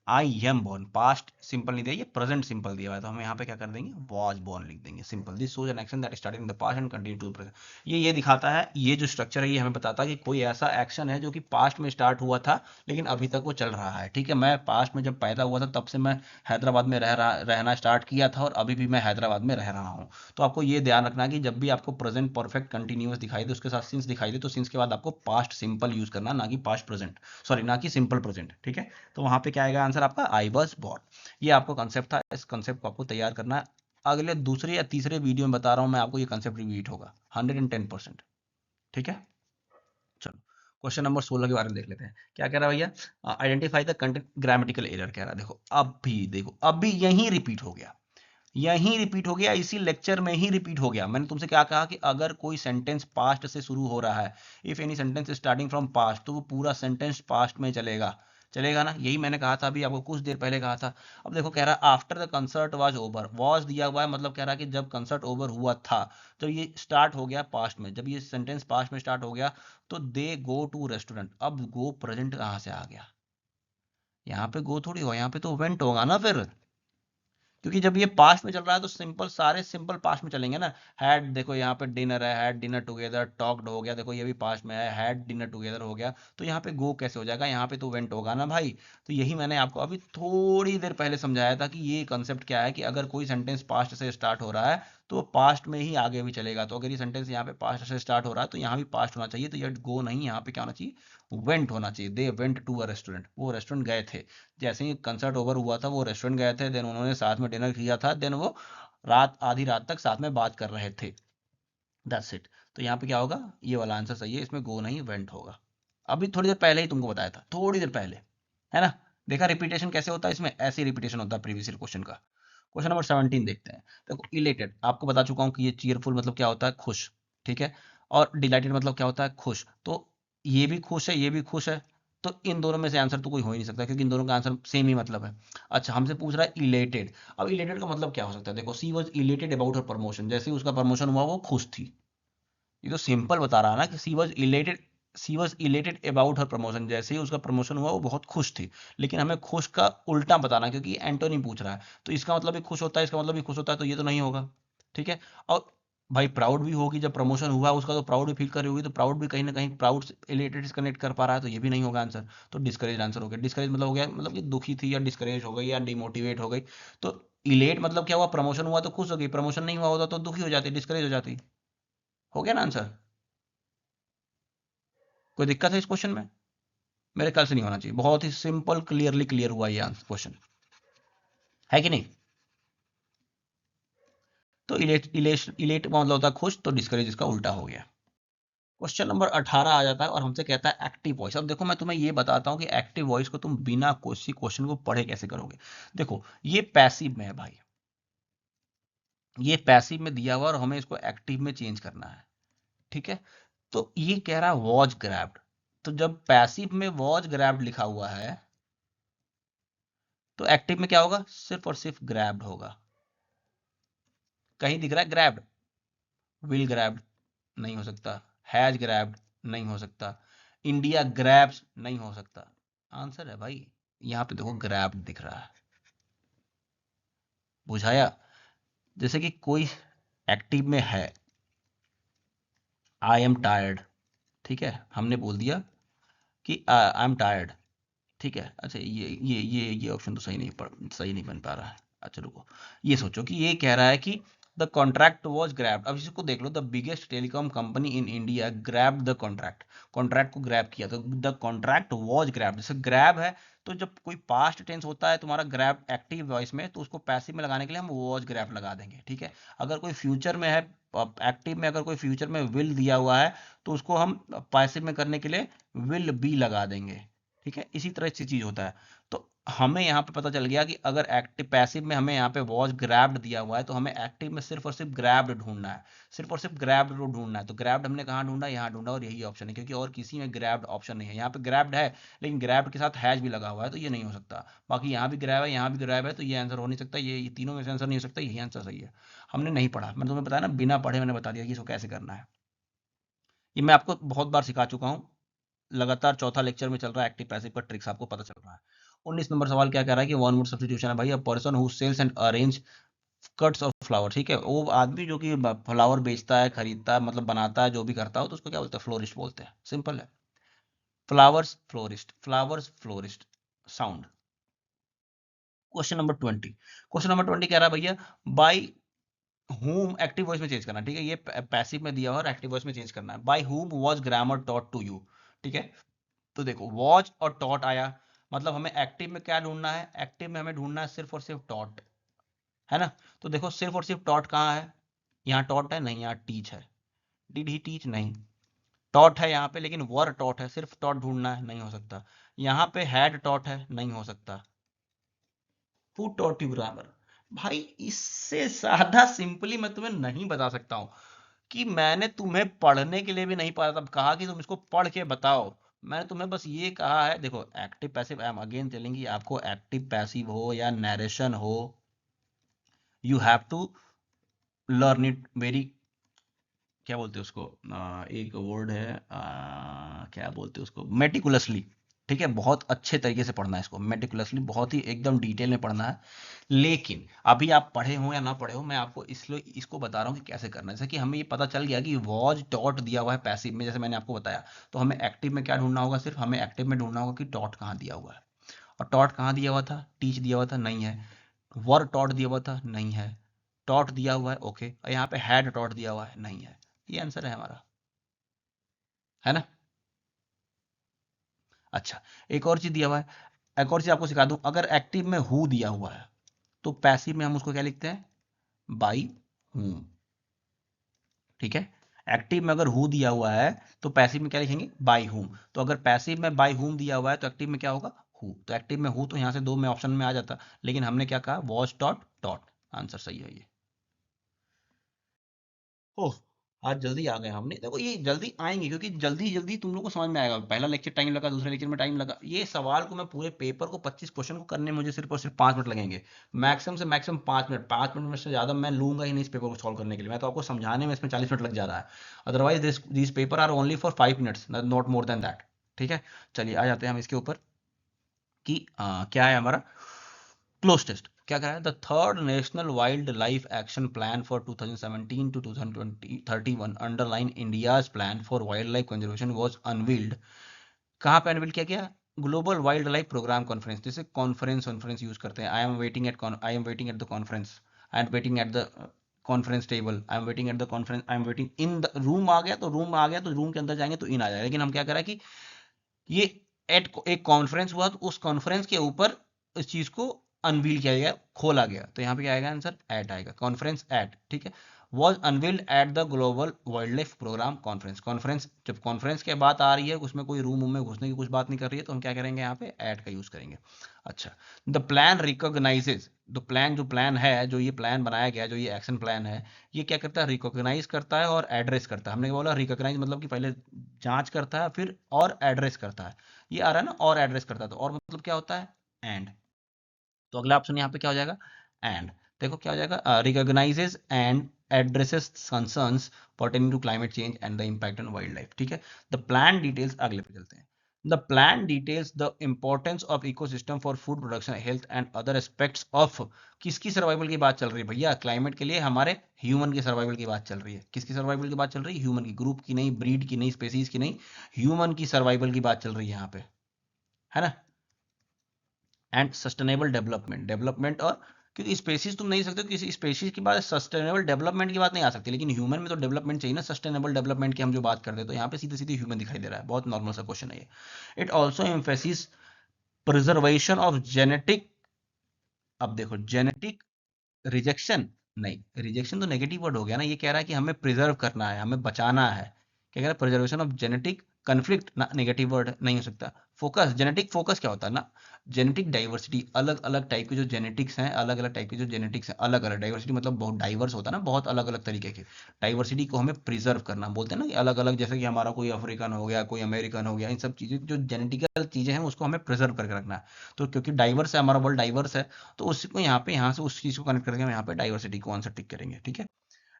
आई एम बॉर्न, पास्ट सिंपल नहीं दिया, ये प्रेजेंट सिंपल दिया हुआ है, तो हम यहाँ पे क्या कर देंगे, वॉज बॉर्न लिख देंगे, simple. This shows an action that started in the past and continue to present. ये दिखाता है, ये जो स्ट्रक्चर है ये हमें बताता है कि कोई ऐसा एक्शन है जो कि पास्ट में स्टार्ट हुआ था लेकिन अभी तक वो चल रहा है, ठीक है। मैं पास्ट में जब पैदा हुआ था तब से मैं हैदराबाद में रहना स्टार्ट किया था, और अभी भी मैं हैदराबाद में रह रहा हूँ। तो आपको ये ध्यान रखना है कि जब भी आपको प्रेजेंट परफेक्ट कंटिन्यूअस दिखाई दे, उसके साथ सिंस दिखाई दे, तो सिंस के बाद आपको पास्ट सिंपल यूज करना, ना कि पास्ट प्रेजेंट, सॉरी, ना कि सिंपल प्रेजेंट, ठीक है। तो वहां पे क्या आएगा आंसर आपका, आई वॉज बॉर्न। ये आपको कंसेप्ट था, इस कंसेप्ट को आपको तैयार करना है। अगले दूसरे या तीसरे वीडियो में बता रहा हूं मैं आपको, ये कंसेप्ट रिपीट होगा 110%, ठीक है। चलो, क्वेश्चन नंबर 16 के बारे में देख लेते हैं, क्या कह रहा है भैया, identify the content grammatical error कह रहा है। देखो अब भी यही रिपीट हो गया, यही रिपीट हो गया, इसी लेक्चर में ही रिपीट हो गया। मैंने तुमसे क्या कहा कि अगर कोई सेंटेंस पास्ट से शुरू हो रहा है, if any sentence starting from past, तो वो पूरा सेंटेंस पास्ट में चलेगा, चलेगा ना, यही मैंने कहा था अभी आपको कुछ देर पहले कहा था। अब देखो कह रहा है after the concert was over, was दिया हुआ है, मतलब कह रहा है कि जब कंसर्ट ओवर हुआ था, जब ये स्टार्ट हो गया पास्ट में, जब ये सेंटेंस पास्ट में स्टार्ट हो गया, तो दे गो टू रेस्टोरेंट। अब गो प्रेजेंट कहाँ से आ गया, यहाँ पे गो थोड़ी हो, यहाँ पे तो वेंट होगा ना फिर, क्योंकि जब ये पास्ट में चल रहा है तो सिंपल, सारे सिंपल पास्ट में चलेंगे ना। हैड, देखो यहाँ पे डिनर है, हैड डिनर टुगेदर, टॉक्ड हो गया, देखो ये भी पास्ट में है, हैड डिनर टुगेदर हो गया, तो यहाँ पे गो कैसे हो जाएगा, यहाँ पे तो वेंट होगा ना भाई। तो यही मैंने आपको अभी थोड़ी देर पहले समझाया था कि ये कंसेप्ट क्या है, कि अगर कोई सेंटेंस पास्ट से स्टार्ट हो रहा है तो वो पास्ट में ही आगे भी चलेगा। तो अगर ये सेंटेंस यहाँ पे पास्ट से स्टार्ट हो रहा है तो यहाँ भी पास्ट होना चाहिए, तो ये गो नहीं, यहाँ पे क्या होना चाहिए, वेंट होना चाहिए। They went to a restaurant, वो रेस्टोरेंट गए थे, जैसे ही कंसर्ट ओवर हुआ था वो रेस्टोरेंट गए थे, देन उन्होंने साथ में डिनर किया था, देन वो रात, आधी रात तक साथ में बात कर रहे थे, दैट्स इट। तो यहाँ पे क्या होगा, ये वाला आंसर सही है, इसमें गो नहीं वेंट होगा। अभी थोड़ी देर पहले ही तुमको बताया था, थोड़ी देर पहले, है ना। देखा रिपीटेशन कैसे होता है, इसमें ऐसे रिपीटेशन होता है प्रीवियस ईयर क्वेश्चन का। क्वेश्चन नंबर 17 देखते हैं। देखो इलेटेड आपको बता चुका हूँ कि ये चीयरफुल मतलब क्या होता है, खुश, ठीक है। और डिलाइटेड मतलब क्या होता है, खुश। तो ये भी खुश है, ये भी खुश है, तो इन दोनों में से आंसर तो कोई हो ही नहीं सकता, क्योंकि इन दोनों का आंसर सेम ही मतलब है। अच्छा, हमसे पूछ रहा है इलेटेड। अब इलेटेड का मतलब क्या हो सकता है, देखो she was elated about her promotion, जैसे ही उसका प्रमोशन हुआ वो खुश थी। ये तो सिंपल बता रहा है ना कि she was elated about her promotion, जैसे ही उसका प्रमोशन हुआ वो बहुत खुश थी। लेकिन हमें खुश का उल्टा बताना है, क्योंकि एंटोनी पूछ रहा है, तो इसका मतलब भी खुश होता है, इसका मतलब भी खुश होता है, तो ये तो नहीं होगा, ठीक है। और भाई प्राउड भी होगी, जब प्रमोशन हुआ उसका तो प्राउड भी फील कर रही होगी, तो प्राउड भी कहीं ना कहीं प्राउड से रिलेटेड से कनेक्ट कर पा रहा है, तो ये भी नहीं होगा आंसर। तो डिस्करेज आंसर हो गया। डिस्करेज मतलब हो गया, मतलब कि दुखी थी, या डिस्करेज हो गई, या डिमोटिवेट हो गई। तो इलेट मतलब क्या हुआ, प्रमोशन हुआ तो खुश हो गई, प्रमोशन नहीं हुआ होता तो दुखी हो जाती, डिस्करेज हो जाती। हो गया ना आंसर। कोई दिक्कत है इस क्वेश्चन में? मेरे ख्याल से नहीं होना चाहिए, बहुत ही सिंपल, क्लियरली क्लियर हुआ ये आंसर क्वेश्चन, है कि नहीं। तो इलेट इलेट इलेट मतलब होता है खुश, तो डिस्करेज इसका उल्टा हो गया। क्वेश्चन नंबर 18 आ जाता है और हमसे कहता है एक्टिव वॉइस। अब देखो मैं तुम्हें ये बताता हूँ कि एक्टिव वॉइस को तुम बिना किसी क्वेश्चन को पढ़े कैसे करोगे। देखो ये पैसिव में है भाई, ये पैसिव में दिया हुआ और हमें इसको एक्टिव में चेंज करना है, ठीक है। तो ये कह रहा है वॉज ग्रैब्ड, तो जब पैसिव में वॉज ग्रैब्ड लिखा हुआ है तो एक्टिव में क्या होगा, सिर्फ और सिर्फ ग्रैब्ड होगा। कहीं दिख रहा है ग्रैब्ड, विल ग्रैब्ड नहीं हो सकता, हैज ग्रैब्ड नहीं हो सकता, इंडिया ग्रैब्स नहीं हो सकता। आंसर है भाई, यहां पे देखो ग्रैब्ड दिख रहा है, बुझाया। जैसे कि कोई एक्टिव में है, आई एम टायर्ड, ठीक है, हमने बोल दिया कि आई एम टायर्ड, ठीक है। अच्छा ये ऑप्शन तो सही नहीं बन पा रहा है। अच्छा रुको, ये सोचो कि ये कह रहा है कि द कॉन्ट्रैक्ट वॉज ग्रैब्ड। अब इसको देख लो, the biggest telecom company in India grabbed the contract, contract को ग्रैब किया, तो द कॉन्ट्रैक्ट वॉज ग्रैब्ड, जैसे ग्रैब है, तो जब कोई पास्ट टेंस होता है तुम्हारा ग्रैब एक्टिव वॉइस में, तो उसको पैसिव में लगाने के लिए हम वॉज ग्रैब लगा देंगे, ठीक है। अगर कोई फ्यूचर में है, एक्टिव में अगर कोई फ्यूचर में विल दिया हुआ है, तो उसको हम पैसिव में करने के लिए विल बी लगा देंगे, ठीक है। इसी तरह से चीज होता है। तो हमें यहाँ पे पता चल गया कि अगर एक्टिव पैसिव में हमें यहाँ पे वॉज ग्रैब्ड दिया हुआ है, तो हमें एक्टिव में सिर्फ और सिर्फ ग्रैब्ड ढूंढना है, सिर्फ और सिर्फ ग्रैब्ड को ढूंढना है। तो ग्रैब्ड हमने कहाँ ढूंढा, यहाँ ढूंढा, और यही ऑप्शन है, क्योंकि और किसी में ग्रैब्ड ऑप्शन नहीं है। यहाँ पे ग्रैब्ड है, लेकिन ग्रैब्ड के साथ हैज भी लगा हुआ है, तो ये नहीं हो सकता। बाकी यहाँ भी ग्रैब है, यहाँ भी ग्रैब है, तो ये आंसर हो नहीं सकता, ये तीनों में से आंसर नहीं हो सकता, यही आंसर सही है। हमने नहीं पढ़ा, मैंने तुम्हें बताया ना, बिना पढ़े मैंने बता दिया कि इसको कैसे करना है। ये मैं आपको बहुत बार सिखा चुका हूँ, लगातार चौथा लेक्चर में चल रहा है, एक्टिव पैसिव का ट्रिक्स आपको पता चल रहा है। 19 नंबर सवाल क्या कह रहा है कि वन वर्ड सब्स्टिट्यूशन है भाई, a person who sells and arrange cuts of flower, ठीक है। वो आदमी जो कि फ्लावर बेचता है, खरीदता है, मतलब बनाता है, जो भी करता हो, तो उसको क्या बोलते हैं, फ्लोरिस्ट बोलते हैं, सिंपल है। Flowers florist, flowers florist, sound. Question number 20, question number 20 कह रहा है भैया बाई whom, एक्टिव वॉइस में चेंज करना, ठीक है। ये पैसिव में दिया हुआ और एक्टिव वॉइस में चेंज करना है। By whom was grammar taught to you, ठीक है। तो देखो वॉच और टॉट आया, मतलब हमें एक्टिव में क्या ढूंढना है, एक्टिव में हमें ढूंढना है सिर्फ और सिर्फ टॉट, है ना। तो देखो सिर्फ और सिर्फ टॉट कहाँ है, यहाँ टॉट है नहीं, यहाँ टीच है। डिड ही टीच, नहीं। टॉट है यहाँ पे, लेकिन वर टॉट है, सिर्फ टॉट ढूंढना है, नहीं हो सकता। यहाँ पे हैड टॉट है, नहीं हो सकता। Who taught you grammar? भाई इससे ज्यादा सिंपली मैं तुम्हें नहीं बता सकता हूँ कि मैंने तुम्हें पढ़ने के लिए भी नहीं पढ़ा, तब कहा कि तुम इसको पढ़ के बताओ। मैंने तुम्हें बस ये कहा है, देखो active passive, I am again telling, आपको एक्टिव पैसिव हो या नरेशन हो, you have to learn it very, क्या बोलते हैं उसको, एक वर्ड है, क्या बोलते हैं उसको, मेटिकुलसली। ठीक है, बहुत अच्छे तरीके से पढ़ना है इसको, मेटिकुलसली, बहुत ही एकदम डिटेल में पढ़ना है। लेकिन अभी आप पढ़े हो या ना पढ़े हो, मैं आपको इसलिए इसको बता रहा हूँ कि कैसे करना है। जैसे कि हमें ये पता चल गया कि वॉज डॉट दिया हुआ है पैसिव में, जैसे मैंने आपको बताया, तो हमें एक्टिव में क्या ढूंढना होगा, सिर्फ हमें एक्टिव में ढूंढना होगा कि डॉट कहाँ दिया हुआ है। और टॉट कहाँ दिया हुआ था, टीच दिया हुआ था, नहीं है। वर टॉट दिया हुआ था, नहीं है। टॉट दिया हुआ है, ओके, और यहाँ पे हैड टॉट दिया हुआ है, नहीं है। ये आंसर है हमारा, है ना। अच्छा, एक और चीज दिया हुआ है, एक और चीज आपको सिखा दूं, अगर एक्टिव में हु दिया हुआ है तो पैसिव में हम उसको क्या लिखते हैं, बाई हूम। ठीक है, एक्टिव में अगर हु दिया हुआ है तो पैसिव में क्या लिखेंगे, बाई हूम। तो अगर पैसिव में बाई हूम दिया हुआ है तो एक्टिव में क्या होगा, हु। तो एक्टिव में हु तो यहां से दो में ऑप्शन में आ जाता, लेकिन हमने क्या कहा, वॉच डॉट डॉट। आंसर सही है ये। ओह, आज जल्दी आ गए हमने, देखो ये जल्दी आएंगे क्योंकि जल्दी जल्दी तुम लोग को समझ में आएगा। पहला लेक्चर टाइम लगा, दूसरे लेक्चर में टाइम लगा, ये सवाल को मैं पूरे पेपर को 25 क्वेश्चन को करने में मुझे सिर्फ और सिर्फ 5 मिनट लगेंगे। मैक्सिमम से मैक्सिमम 5 मिनट, 5 मिनट में से ज्यादा मैं लूंगा ही नहीं इस पेपर को सॉल्व करने के लिए। मैं तो आपको समझाने में इसमें 40 मिनट लग जा रहा है। Otherwise this paper are only for 5 minutes, not more than that. ठीक है, चलिए आ जाते हैं हम इसके ऊपर कि क्या है हमारा क्लोज टेस्ट। क्या कह रहा है, the third national wildlife action plan for 2017 to 2031 underline India's plan for wildlife conservation was unveiled. कहाँ पे अनवील्ड किया गया, global wild life programme conference, जैसे कॉन्फ्रेंस कॉन्फ्रेंस यूज करते हैं। I am waiting at the conference, I am waiting at the conference table, I am waiting at the conference, I am waiting in the room. आ गया तो रूम आ गया, तो रूम के अंदर जाएंगे तो इन आ जाएगा। लेकिन हम क्या कर रहे हैं कि ये एट एक कॉन्फ्रेंस हुआ तो उस कॉन्फ्रेंस के ऊपर इस चीज को अनवील किया गया, खोला गया। तो यहाँ पे क्या आएगा आंसर, एट आएगा, कॉन्फ्रेंस एट। ठीक है, was unveiled at the global wild life programme conference. Conference, जब कॉन्फ्रेंस की बात आ रही है, उसमें कोई रूम में घुसने की कुछ बात नहीं कर रही है, तो हम क्या करेंगे, यहाँ पे एट का यूज करेंगे। अच्छा, the plan recognises, the plan, जो प्लान है, जो ये प्लान बनाया गया, जो ये एक्शन प्लान है, ये क्या करता है, रिकॉग्नाइज करता है और एड्रेस करता है। हमने बोला रिकॉग्नाइज मतलब कि पहले जांच करता है, फिर और एड्रेस करता है। ये आ रहा है ना, और एड्रेस करता है, तो और मतलब क्या होता है, एंड। तो अगला ऑप्शन यहाँ पे क्या हो जाएगा, एंड। देखो क्या हो जाएगा, recognises and addresses concerns pertaining to climate change and the impact on wild life. ठीक है, द प्लान डिटेल्स, अगले पे चलते हैं। The plan details the importance of ecosystem for food production, health and other aspects of. किसकी सर्वाइवल की बात चल रही है भैया, क्लाइमेट के लिए हमारे ह्यूमन की सर्वाइवल की बात चल रही है। किसकी सर्वाइवल की बात चल रही है, ह्यूमन की, ग्रुप की नहीं, ब्रीड की नहीं, स्पेसीज की नहीं, ह्यूमन की सर्वाइवल की बात चल रही है यहाँ पे, है ना। एंड सस्टेनेबल डेवलपमेंट, डेवलपमेंट और, क्योंकि स्पेसीज तुम नहीं सकते हो, किसी स्पेसीज की बात, सस्टेनेबल डेवलपमेंट की बात नहीं आ सकती, लेकिन ह्यूमन में तो डेवलपमेंट चाहिए ना, सस्टेनेबल डेवलपमेंट की हम जो बात करते हैं, तो यहाँ पे सीधे सीधे ह्यूमन दिखाई दे रहा है, बहुत नॉर्मल सा क्वेश्चन है ये। It also emphasis preservation of genetic, अब देखो जेनेटिक रिजेक्शन, नहीं, रिजेक्शन तो नेगेटिव वर्ड हो गया ना, ये कह रहा है कि हमें प्रिजर्व करना है, हमें बचाना है। क्या कह रहा है, प्रिजर्वेशन ऑफ जेनेटिक कन्फ्लिक्ट, ना नेगेटिव वर्ड नहीं हो सकता। फोकस, जेनेटिक फोकस क्या होता है ना, जेनेटिक डाइवर्सिटी, अलग अलग टाइप के जो जेनेटिक्स हैं, अलग अलग टाइप के जो जेनेटिक्स हैं, अलग अलग डाइवर्सिटी मतलब बहुत डाइवर्स होता है ना, बहुत अलग अलग तरीके के। डाइवर्सिटी को हमें प्रिजर्व करना बोलते हैं ना, कि अलग अलग, जैसे कि हमारा कोई अफ्रीकन हो गया, कोई अमेरिकन हो गया, इन सब चीजें जो जेनेटिकल चीजें हैं उसको हमें प्रिजर्व करके रखना है। तो क्योंकि डाइवर्स है, हमारा वर्ल्ड डाइवर्स है, तो उसको यहाँ पे, यहाँ से उस चीज को कनेक्ट करके हम यहाँ पे डाइवर्सिटी को आंसर टिक करेंगे। ठीक है,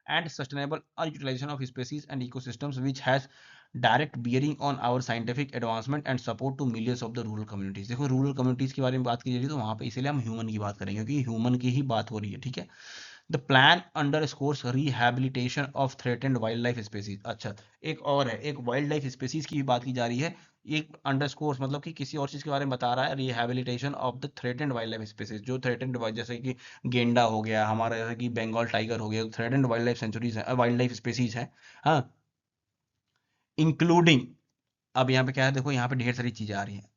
and sustainable utilisation of species and ecosystems which has direct bearing on our scientific advancement and support to millions of the rural communities. देखो रूरल कम्युनिटीज के बारे में बात की जा रही है, तो वहां पे इसीलिए हम ह्यूमन की बात करेंगे, क्योंकि ह्यूमन की ही बात हो रही है। ठीक है, the plan underscores rehabilitation of threatened wild life species. अच्छा, एक और है, एक वाइल्ड लाइफ स्पेसीज की भी बात की जा रही है। एक अंडरस्कोर्स मतलब कि किसी और चीज के बारे में बता रहा है, rehabilitation of the threatened wild life species, जो थ्रेटेंड, जैसे कि गेंडा हो गया हमारा, जैसे कि बंगाल टाइगर हो गया, थ्रेटेंड वाइल्ड लाइफ सेंचुरीज है, वाइल्ड लाइफ स्पेसीज है। हाँ, इंक्लूडिंग, अब यहाँ पे क्या है, देखो यहाँ पे ढेर सारी चीजें आ रही हैं।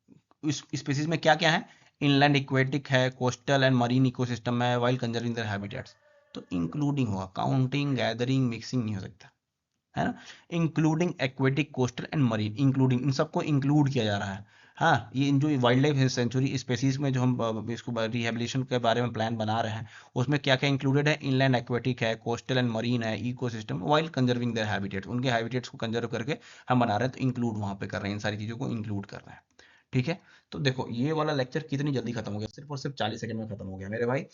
इस स्पेसीज में क्या क्या है, इनलैंड इक्वेटिक है, कोस्टल एंड मरीन इकोसिस्टम है, वाइल्ड कंजर्विंग देयर हैबिटेट्स। तो इंक्लूडिंग होगा, काउंटिंग गैदरिंग मिक्सिंग नहीं हो सकता। है ना, including aquatic, coastal and marine, including, इन सबको इंक्लूड किया जा रहा है। हाँ, ये इन जो वाइल्ड लाइफ सेंचुरी स्पेसीज में जो हम इसको रिहेबिलिटेशन के बारे में प्लान बना रहे हैं, उसमें क्या क्या इंक्लूडेड है, इनलैंड एक्वेटिक है, कोस्टल एंड मरीन है, ecosystem, while conserving their habitats, उनके हैबिटेट्स को कंजर्व करके हम बना रहे हैं, तो इंक्लूड वहां पे कर रहे हैं, इन सारी चीजों को इंक्लूड कर रहे हैं। ठीक है, तो देखो ये वाला लेक्चर कितनी जल्दी खत्म हो गया, सिर्फ और सिर्फ 40 सेकंड में खत्म हो गया मेरे भाई।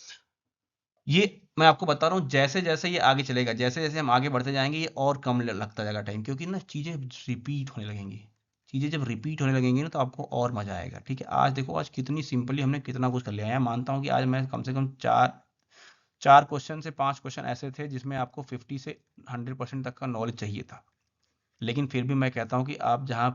ये मैं आपको बता रहा हूँ, जैसे जैसे ये आगे चलेगा, जैसे जैसे हम आगे बढ़ते जाएंगे, ये और कम लगता जाएगा टाइम, क्योंकि ना चीजें रिपीट होने लगेंगी। चीजें जब रिपीट होने लगेंगी ना, तो आपको और मजा आएगा। ठीक है, आज देखो, आज कितनी सिंपली हमने कितना कुछ कर लिया है। मानता हूँ कि आज मैं कम से कम चार क्वेश्चन से 5 क्वेश्चन ऐसे थे जिसमें आपको 50 से 100% तक का नॉलेज चाहिए था, लेकिन फिर भी मैं कहता हूँ कि आप जहाँ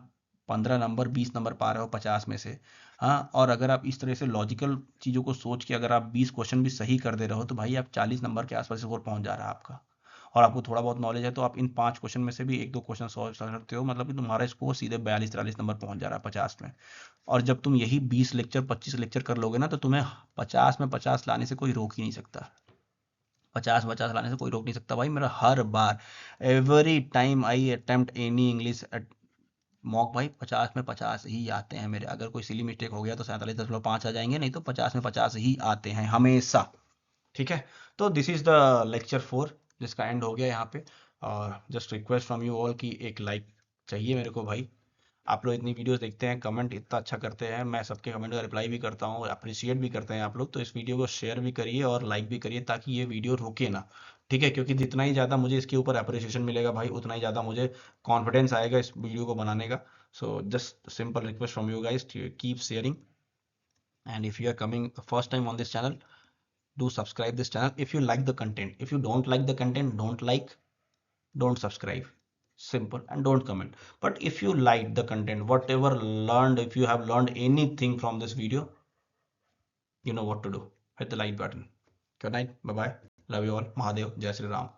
15 नंबर 20 नंबर पा रहे हो 50 में से, हाँ, और अगर आप इस तरह से लॉजिकल चीज़ों को सोच के अगर आप 20 क्वेश्चन भी सही कर दे रहे हो, तो भाई आप 40 नंबर के आसपास स्कोर पहुंच जा रहा है आपका। और आपको थोड़ा बहुत नॉलेज है, तो आप इन 5 क्वेश्चन में से भी 1-2 क्वेश्चन सॉल्व करते हो, मतलब कि तुम्हारा स्कोर सीधे 42-43 नंबर पहुंच जा रहा है 50 में। और जब तुम यही 20 लेक्चर 25 लेक्चर कर लोगे ना, तो तुम्हें 50 में 50 लाने से कोई रोक ही नहीं सकता। 50-50 लाने से कोई रोक नहीं सकता भाई। मेरा हर बार, every time I attempt any English mock, भाई 50 में 50 ही आते हैं मेरे। अगर कोई सिली मिस्टेक हो गया तो 47.5 आ जाएंगे, नहीं तो 50 में 50 ही आते हैं हमेशा। ठीक है, तो दिस इज द लेक्चर 4, जिसका एंड हो गया यहाँ पे। और just request from you all कि एक लाइक चाहिए मेरे को भाई। आप लोग इतनी वीडियोस देखते हैं, कमेंट इतना अच्छा करते हैं, मैं सबके कमेंट का रिप्लाई भी करता हूँ, अप्रिशिएट भी करते हैं आप लोग, तो इस वीडियो को शेयर भी करिए और लाइक भी करिए, ताकि ये वीडियो रुके ना। ठीक है, क्योंकि जितना ही ज़्यादा मुझे इसके ऊपर अप्रिसिएशन मिलेगा भाई, उतना ही ज़्यादा मुझे कॉन्फिडेंस आएगा इस वीडियो को बनाने का। So just simple request from you guys to keep sharing, and if you are coming first time on this channel, do subscribe this channel if you like the content. If you don't like the content, don't subscribe. Simple. And don't comment. But if you like the content, whatever learned, if you have learned anything from this video, you know what to do. Hit the like button. Good night. Bye bye. Love you all. Mahadev. Jai Sri Ram.